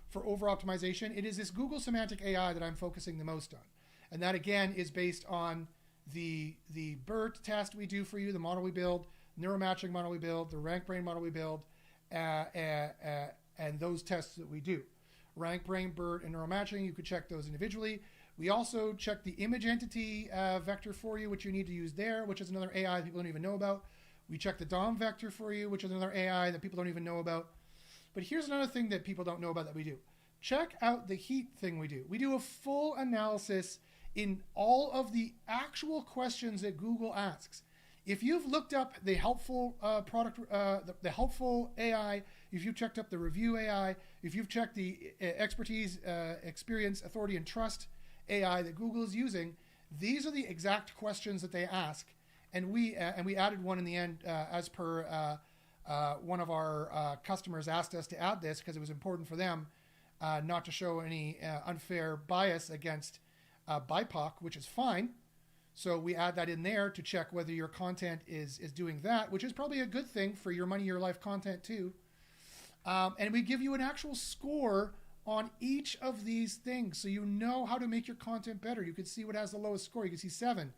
for over optimization. It is this Google Semantic AI that I'm focusing the most on. And that again is based on the BERT test we do for you, the model we build, neuromatching model we build, the rank brain model we build, and those tests that we do. Rank brain, BERT, and neuromatching, you could check those individually. We also check the image entity vector for you, which you need to use there, which is another AI that people don't even know about. We check the DOM vector for you, which is another AI that people don't even know about. But here's another thing that people don't know about that we do. Check out the heat thing we do. We do a full analysis in all of the actual questions that Google asks. If you've looked up the helpful the helpful AI, if you've checked up the review AI, if you've checked the expertise, experience, authority, and trust AI that Google is using, these are the exact questions that they ask. And we added one in the end as per one of our customers asked us to add this because it was important for them not to show any unfair bias against BIPOC, which is fine. So we add that in there to check whether your content is doing that, which is probably a good thing for your money, your life content too. And we give you an actual score on each of these things so you know how to make your content better. You can see what has the lowest score. You can see 7.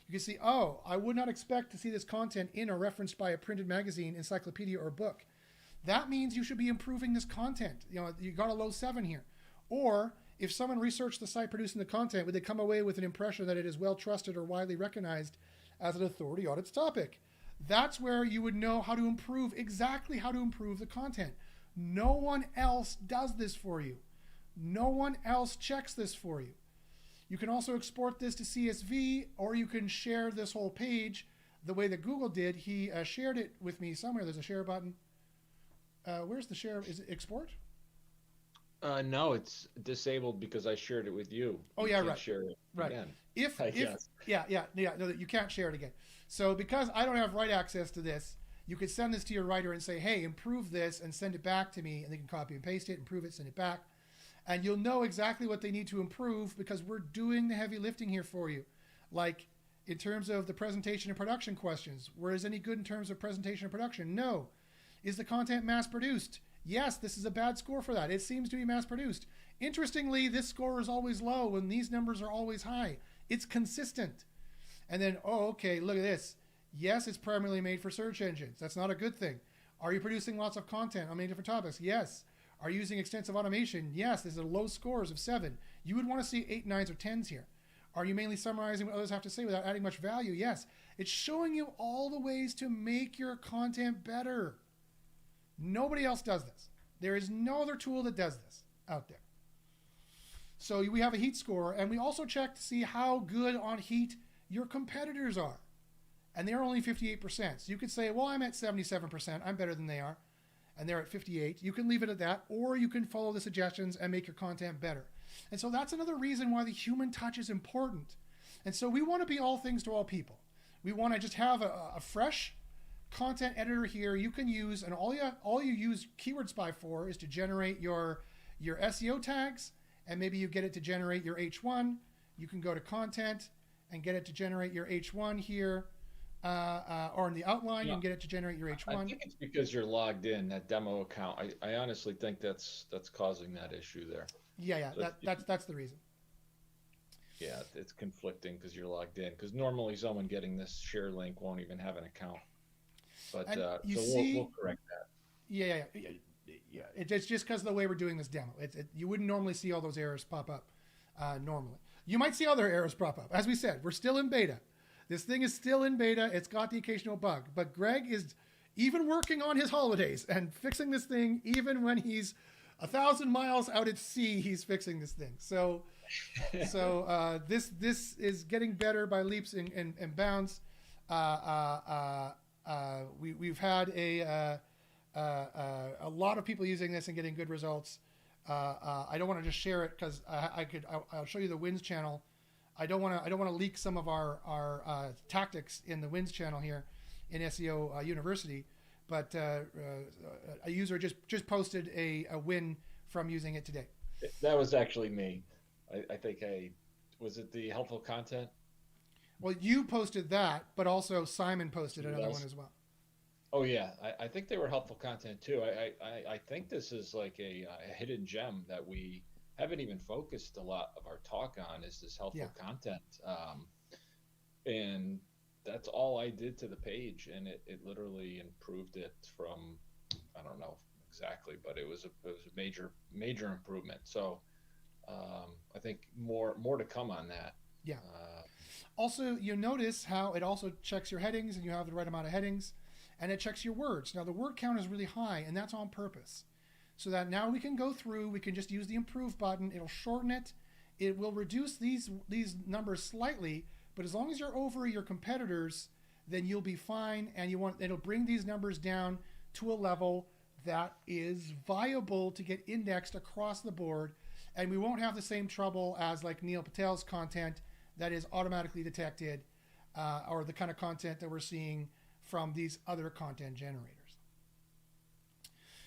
You can see, oh, I would not expect to see this content in or referenced by a printed magazine, encyclopedia, or book. That means you should be improving this content. You know, you got a low 7 here. Or if someone researched the site producing the content, would they come away with an impression that it is well trusted or widely recognized as an authority on its topic? That's where you would know how to improve, exactly how to improve the content. No one else does this for you. No one else checks this for you. You can also export this to CSV, or you can share this whole page the way that Google did. He shared it with me somewhere. There's a share button. Where's the share? Is it export? No, it's disabled because I shared it with you. Oh, You yeah, can't right. share it Right. again. If Yes. yeah, no, you can't share it again. So because I don't have write access to this, you could send this to your writer and say, hey, improve this and send it back to me, and they can copy and paste it, improve it, send it back. And you'll know exactly what they need to improve because we're doing the heavy lifting here for you. Like in terms of the presentation and production questions, where is any good in terms of presentation and production? No. Is the content mass produced? Yes, this is a bad score for that. It seems to be mass produced. Interestingly, this score is always low and these numbers are always high. It's consistent. And then, oh, okay, look at this. Yes, it's primarily made for search engines. That's not a good thing. Are you producing lots of content on many different topics? Yes. Are you using extensive automation? Yes. These are low scores of 7. You would want to see 8, 9s, or 10s here. Are you mainly summarizing what others have to say without adding much value? Yes. It's showing you all the ways to make your content better. Nobody else does this. There is no other tool that does this out there. So we have a heat score, and we also check to see how good on heat your competitors are. And they're only 58%. So you could say, well, I'm at 77%. I'm better than they are. And they're at 58. You can leave it at that, or you can follow the suggestions and make your content better. And so that's another reason why the human touch is important. And so we want to be all things to all people. We want to just have a fresh content editor here you can use, and all you use Keyword Spy for is to generate your SEO tags, and maybe you get it to generate your H1. You can go to content and get it to generate your H1 here, or in the outline, you can get it to generate your H1. I think it's because you're logged in, that demo account. I honestly think that's causing that issue there. Yeah, So that's the reason. yeah, it's conflicting because you're logged in. Because normally someone getting this share link won't even have an account. But so we'll correct that. Yeah. It's just because of the way we're doing this demo. You wouldn't normally see all those errors pop up normally. You might see other errors pop up. As we said, we're still in beta. This thing is still in beta. It's got the occasional bug. But Greg is even working on his holidays and fixing this thing. Even when he's 1,000 miles out at sea, he's fixing this thing. So this is getting better by leaps and bounds. We've had a lot of people using this and getting good results. I don't want to just share it because I'll show you the Wins channel. I don't want to leak some of our tactics in the Wins channel here in SEO University, but a user just posted a win from using it today. That was actually me. I think was it the helpful content? Well, you posted that, but also Simon posted another one as well. Oh yeah, I think they were helpful content too. I think this is like a hidden gem that we haven't even focused a lot of our talk on, is this helpful content. And that's all I did to the page, and it literally improved it from, I don't know exactly, but it was a major improvement. So I think more to come on that. Yeah. Also, you notice how it also checks your headings and you have the right amount of headings, and it checks your words. Now the word count is really high, and that's on purpose, so that now we can go through, we can just use the improve button. It'll shorten it. It will reduce these numbers slightly, but as long as you're over your competitors, then you'll be fine, and it'll bring these numbers down to a level that is viable to get indexed across the board, and we won't have the same trouble as like Neil Patel's content that is automatically detected, or the kind of content that we're seeing from these other content generators.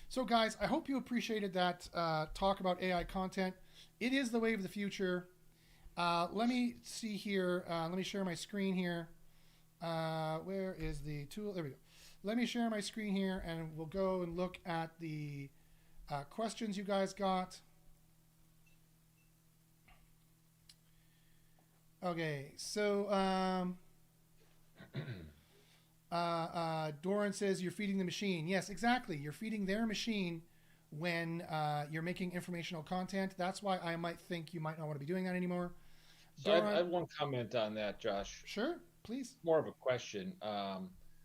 So guys, I hope you appreciated that talk about AI content. It is the wave of the future. Let me see here. Let me share my screen here. Where is the tool? There we go. Let me share my screen here, and we'll go and look at the questions you guys got. Okay, so Doran says you're feeding the machine. Yes, exactly. You're feeding their machine when you're making informational content. That's why I might think you might not want to be doing that anymore. So I have one comment on that, Josh. Sure, please. More of a question.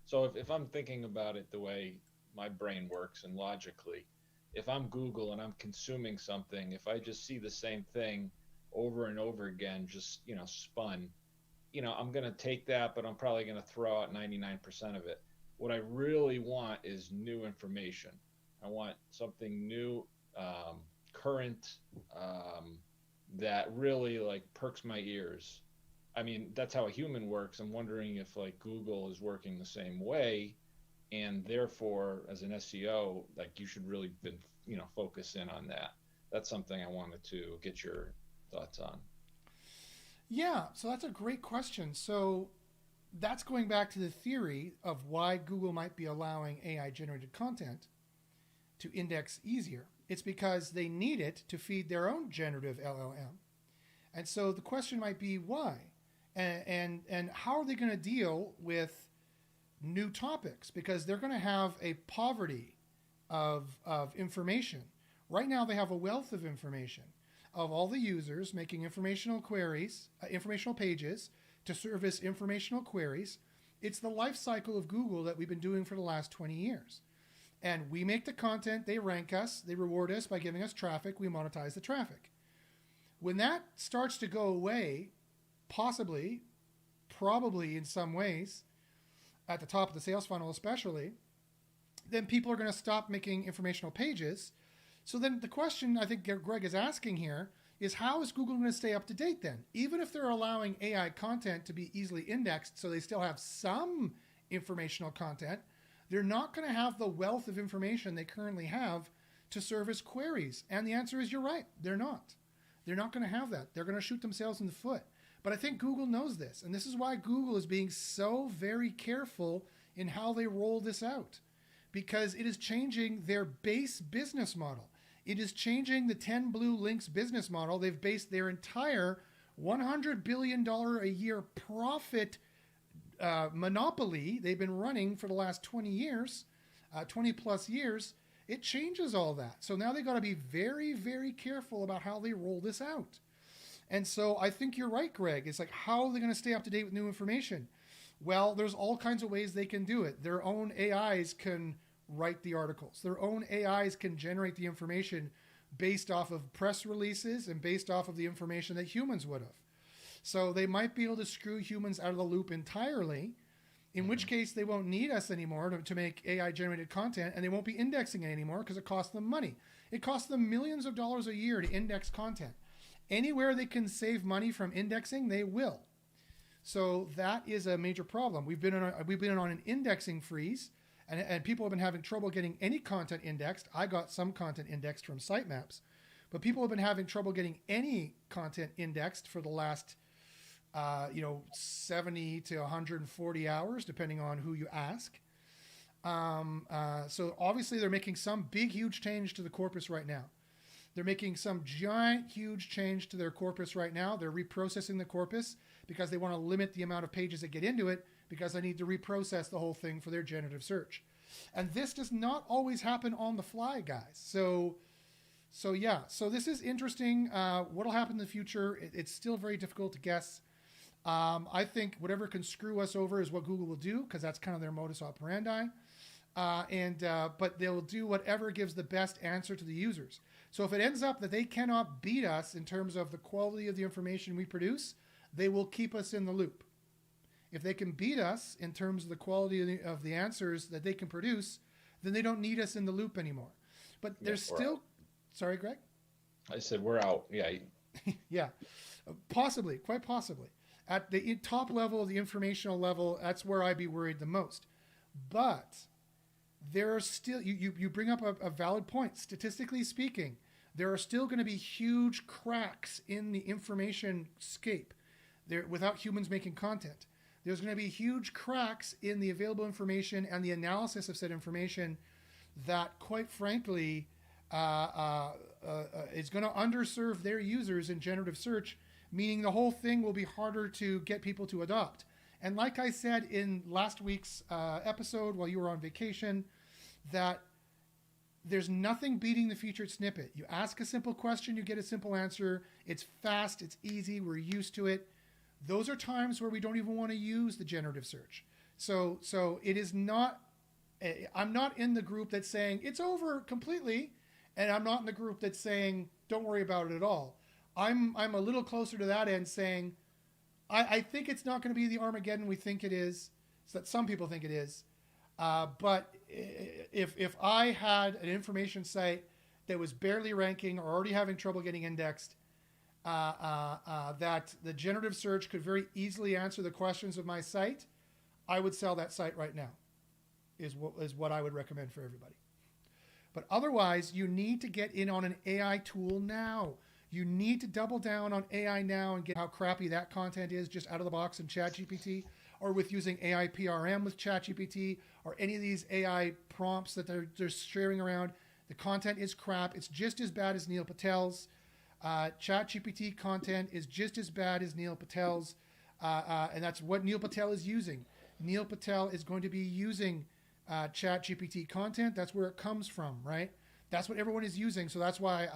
So if I'm thinking about it the way my brain works and logically, if I'm Google and I'm consuming something, if I just see the same thing over and over again, just, spun, I'm going to take that, but I'm probably going to throw out 99% of it. What I really want is new information. I want something new, current, that really like perks my ears. I mean, that's how a human works. I'm wondering if like Google is working the same way, and therefore as an SEO, like you should really been, focus in on that. That's something I wanted to get your thoughts on. Yeah, so that's a great question. So that's going back to the theory of why Google might be allowing AI generated content to index easier. It's because they need it to feed their own generative LLM. And so the question might be why? And how are they going to deal with new topics? Because they're going to have a poverty of information. Right now they have a wealth of information of all the users making informational queries, informational pages to service informational queries. It's the life cycle of Google that we've been doing for the last 20 years. And we make the content, they rank us, they reward us by giving us traffic, we monetize the traffic. When that starts to go away, possibly, probably in some ways, at the top of the sales funnel especially, then people are going to stop making informational pages. So then the question I think Greg is asking here is, how is Google going to stay up to date then? Even if they're allowing AI content to be easily indexed so they still have some informational content, they're not going to have the wealth of information they currently have to service queries. And the answer is, you're right, they're not. They're not going to have that. They're going to shoot themselves in the foot. But I think Google knows this, and this is why Google is being so very careful in how they roll this out, because it is changing their base business model. It is changing the 10 blue links business model. They've based their entire $100 billion a year profit monopoly they've been running for the last 20 years, 20 plus years. It changes all that. So now they got to be very, very careful about how they roll this out. And so I think you're right, Greg. It's like, how are they going to stay up to date with new information? Well, there's all kinds of ways they can do it. Their own AIs can write the articles. Their own AIs can generate the information based off of press releases and based off of the information that humans would have. So they might be able to screw humans out of the loop entirely, in which case they won't need us anymore to make AI-generated content, and they won't be indexing it anymore because it costs them money. It costs them millions of dollars a year to index content. Anywhere they can save money from indexing, they will. So that is a major problem. We've been on an indexing freeze, and people have been having trouble getting any content indexed. I got some content indexed from sitemaps, but people have been having trouble getting any content indexed for the last 70 to 140 hours, depending on who you ask. So obviously they're making some big, huge change to the corpus right now. They're making some giant, huge change to their corpus right now. They're reprocessing the corpus because they want to limit the amount of pages that get into it, because they need to reprocess the whole thing for their generative search. And this does not always happen on the fly, guys. So this is interesting. What'll happen in the future? It's still very difficult to guess. I think whatever can screw us over is what Google will do, because that's kind of their modus operandi. But they'll do whatever gives the best answer to the users. So if it ends up that they cannot beat us in terms of the quality of the information we produce, they will keep us in the loop. If they can beat us in terms of the quality of the answers that they can produce, then they don't need us in the loop anymore. But there's still... Sorry, Greg? I said we're out. Yeah. Yeah, possibly, quite possibly. At the top level, the informational level, that's where I'd be worried the most. But there are still, you bring up a valid point. Statistically speaking, there are still going to be huge cracks in the information scape there without humans making content. There's going to be huge cracks in the available information and the analysis of said information that, quite frankly, is going to underserve their users in generative search, meaning the whole thing will be harder to get people to adopt. And like I said in last week's episode while you were on vacation, that there's nothing beating the featured snippet. You ask a simple question, you get a simple answer. It's fast, it's easy, we're used to it. Those are times where we don't even want to use the generative search. So it is not, I'm not in the group that's saying it's over completely, and I'm not in the group that's saying don't worry about it at all. I'm a little closer to that end, saying I think it's not going to be the Armageddon we think it is, so that some people think it is. But if I had an information site that was barely ranking or already having trouble getting indexed, that the generative search could very easily answer the questions of my site, I would sell that site right now, is what I would recommend for everybody. But otherwise, you need to get in on an AI tool now. You need to double down on AI now and get how crappy that content is just out of the box in ChatGPT, or with using AI PRM with ChatGPT, or any of these AI prompts that they're sharing around. The content is crap. It's just as bad as Neil Patel's. ChatGPT content is just as bad as Neil Patel's, and that's what Neil Patel is using. Neil Patel is going to be using ChatGPT content. That's where it comes from, right? That's what everyone is using. So that's why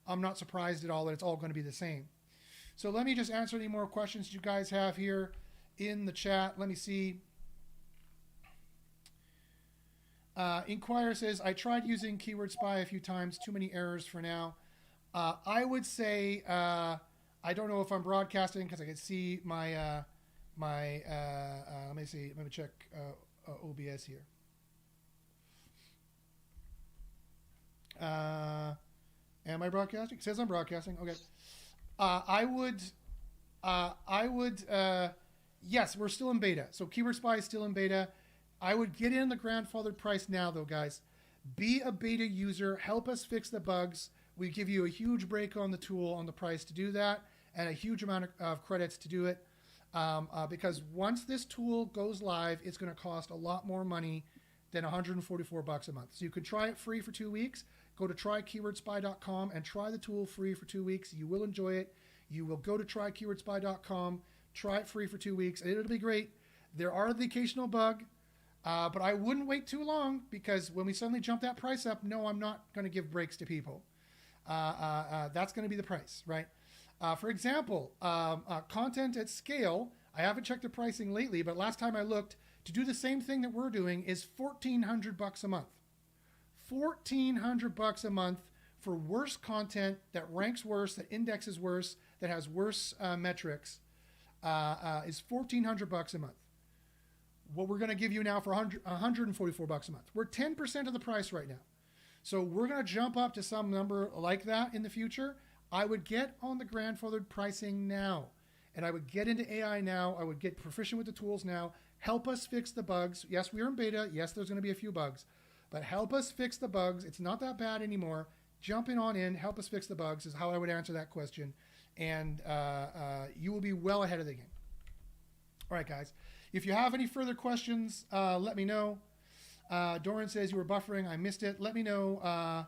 I'm not surprised at all that it's all going to be the same. So let me just answer any more questions you guys have here in the chat. Let me see. Inquire says, I tried using Keyword Spy a few times. Too many errors for now. I would say, I don't know if I'm broadcasting because I can see my, let me see. Let me check OBS here. Am I broadcasting? It says I'm broadcasting. Okay. I would, yes, we're still in beta. So Keyword Spy is still in beta. I would get in the grandfathered price now, though, guys. Be a beta user. Help us fix the bugs. We give you a huge break on the tool, on the price to do that, and a huge amount of credits to do it. Because once this tool goes live, it's going to cost a lot more money than $144 a month. So you can try it free for 2 weeks. Go to trykeywordspy.com and try the tool free for 2 weeks. You will enjoy it. You will go to trykeywordsspy.com, try it free for 2 weeks, and it'll be great. There are the occasional bug, but I wouldn't wait too long, because when we suddenly jump that price up, no, I'm not going to give breaks to people. That's going to be the price, right? For example, content at scale, I haven't checked the pricing lately, but last time I looked, to do the same thing that we're doing is $1,400 a month. $1,400 a month for worse content that ranks worse, that indexes worse, that has worse metrics, is $1,400 a month. What we're going to give you now for $144 a month. We're 10% of the price right now. So we're going to jump up to some number like that in the future. I would get on the grandfathered pricing now, and I would get into AI now. I would get proficient with the tools now. Help us fix the bugs. Yes, we are in beta. Yes, there's going to be a few bugs, but help us fix the bugs. It's not that bad anymore. Jumping on in, help us fix the bugs is how I would answer that question, and you will be well ahead of the game. All right, guys. If you have any further questions, let me know. Doran says you were buffering. I missed it. Let me know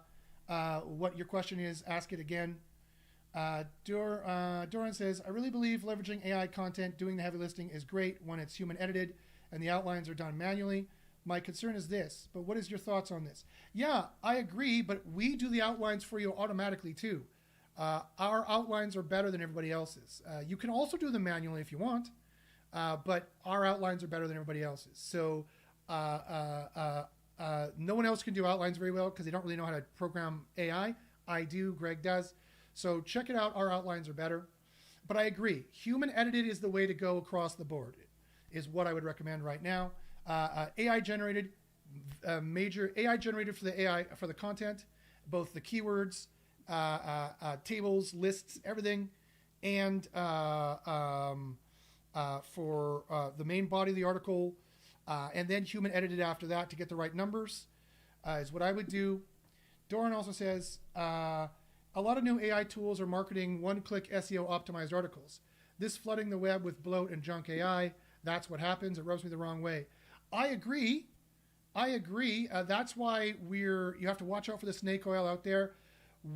what your question is. Ask it again. Doran says, I really believe leveraging AI content, doing the heavy lifting is great when it's human edited and the outlines are done manually. My concern is this, but what is your thoughts on this? Yeah, I agree, but we do the outlines for you automatically too. Our outlines are better than everybody else's. You can also do them manually if you want, but our outlines are better than everybody else's. So no one else can do outlines very well because they don't really know how to program AI. I do, Greg does. So check it out. Our outlines are better. But I agree. Human edited is the way to go across the board, is what I would recommend right now. AI generated, major AI generated for the AI, for the content, both the keywords, tables, lists, everything, and for the main body of the article, and then human edited after that to get the right numbers, is what I would do. Doran also says, a lot of new AI tools are marketing one-click SEO optimized articles. This flooding the web with bloat and junk AI, that's what happens. It rubs me the wrong way. I agree. That's why you have to watch out for the snake oil out there.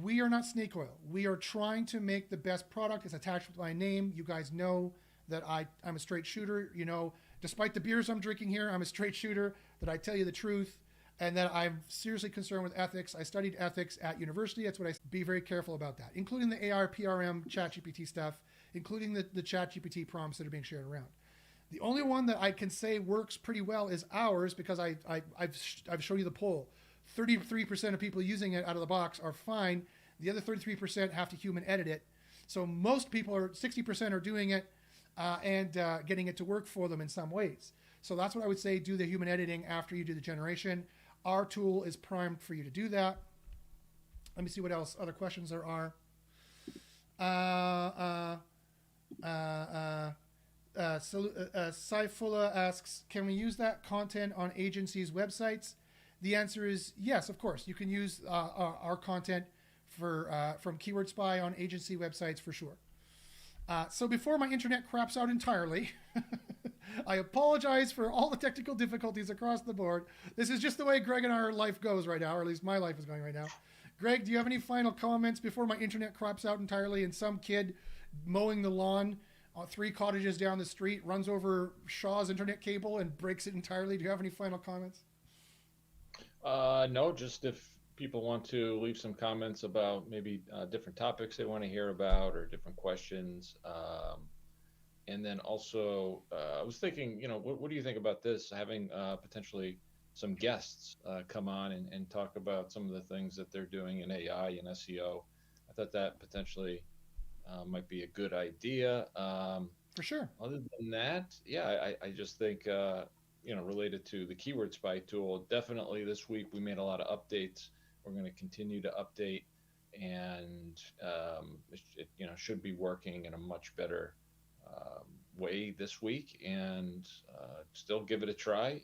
We are not snake oil. We are trying to make the best product. It's attached with my name. You guys know that I'm a straight shooter. You know, despite the beers I'm drinking here, I'm a straight shooter, that I tell you the truth, and that I'm seriously concerned with ethics. I studied ethics at university. That's what be very careful about that, including the AR, PRM, ChatGPT stuff, including the ChatGPT prompts that are being shared around. The only one that I can say works pretty well is ours, because I've shown you the poll. 33% of people using it out of the box are fine. The other 33% have to human edit it. So most people 60% are doing it and getting it to work for them in some ways. So that's what I would say, do the human editing after you do the generation. Our tool is primed for you to do that. Let me see what else, other questions there are. Saifullah asks, can we use that content on agencies' websites? The answer is yes, of course. You can use our content from Keyword Spy on agency websites for sure. So before my internet craps out entirely, I apologize for all the technical difficulties across the board. This is just the way Greg and our life goes right now, or at least my life is going right now. Greg, do you have any final comments before my internet craps out entirely and some kid mowing the lawn 3 cottages down the street runs over Shaw's internet cable and breaks it entirely? Do you have any final comments? No, just if people want to leave some comments about maybe different topics they want to hear about or different questions. And then also, I was thinking, what do you think about this, having potentially some guests come on and talk about some of the things that they're doing in AI and SEO? I thought that potentially might be a good idea. For sure. Other than that, yeah, I just think, related to the Keyword Spy tool, definitely this week we made a lot of updates. We're going to continue to update, and it should be working in a much better way this week, and still give it a try,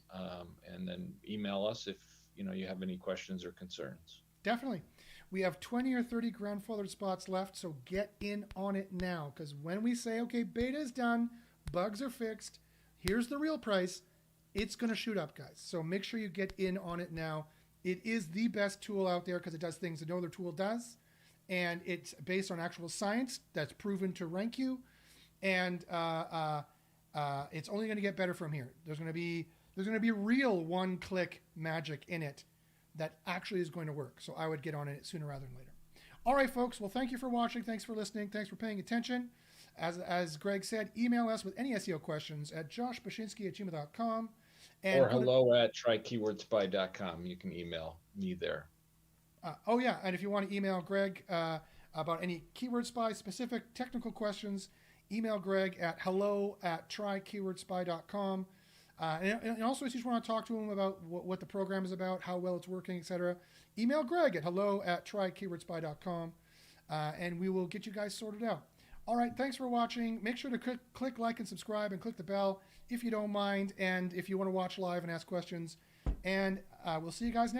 and then email us if you have any questions or concerns. Definitely. We have 20 or 30 grandfathered spots left, so get in on it now, because when we say, okay, beta is done, bugs are fixed, here's the real price, it's going to shoot up, guys. So make sure you get in on it now. It is the best tool out there because it does things that no other tool does, and it's based on actual science that's proven to rank you, and it's only going to get better from here. There's going to be real one-click magic in it that actually is going to work. So I would get on it sooner rather than later. All right, folks. Well, thank you for watching. Thanks for listening. Thanks for paying attention. As Greg said, email us with any SEO questions at joshbashinsky@gmail.com. Or hello@trykeywordsby.com. You can email me there. And if you want to email Greg about any Keyword Spy specific technical questions, email Greg at hello@trykeywordsby.com. And also, if you just want to talk to him about what the program is about, how well it's working, etc., email Greg at hello@trykeywordsby.com, and we will get you guys sorted out. All right, thanks for watching. Make sure to click like and subscribe and click the bell if you don't mind, and if you want to watch live and ask questions. And we'll see you guys next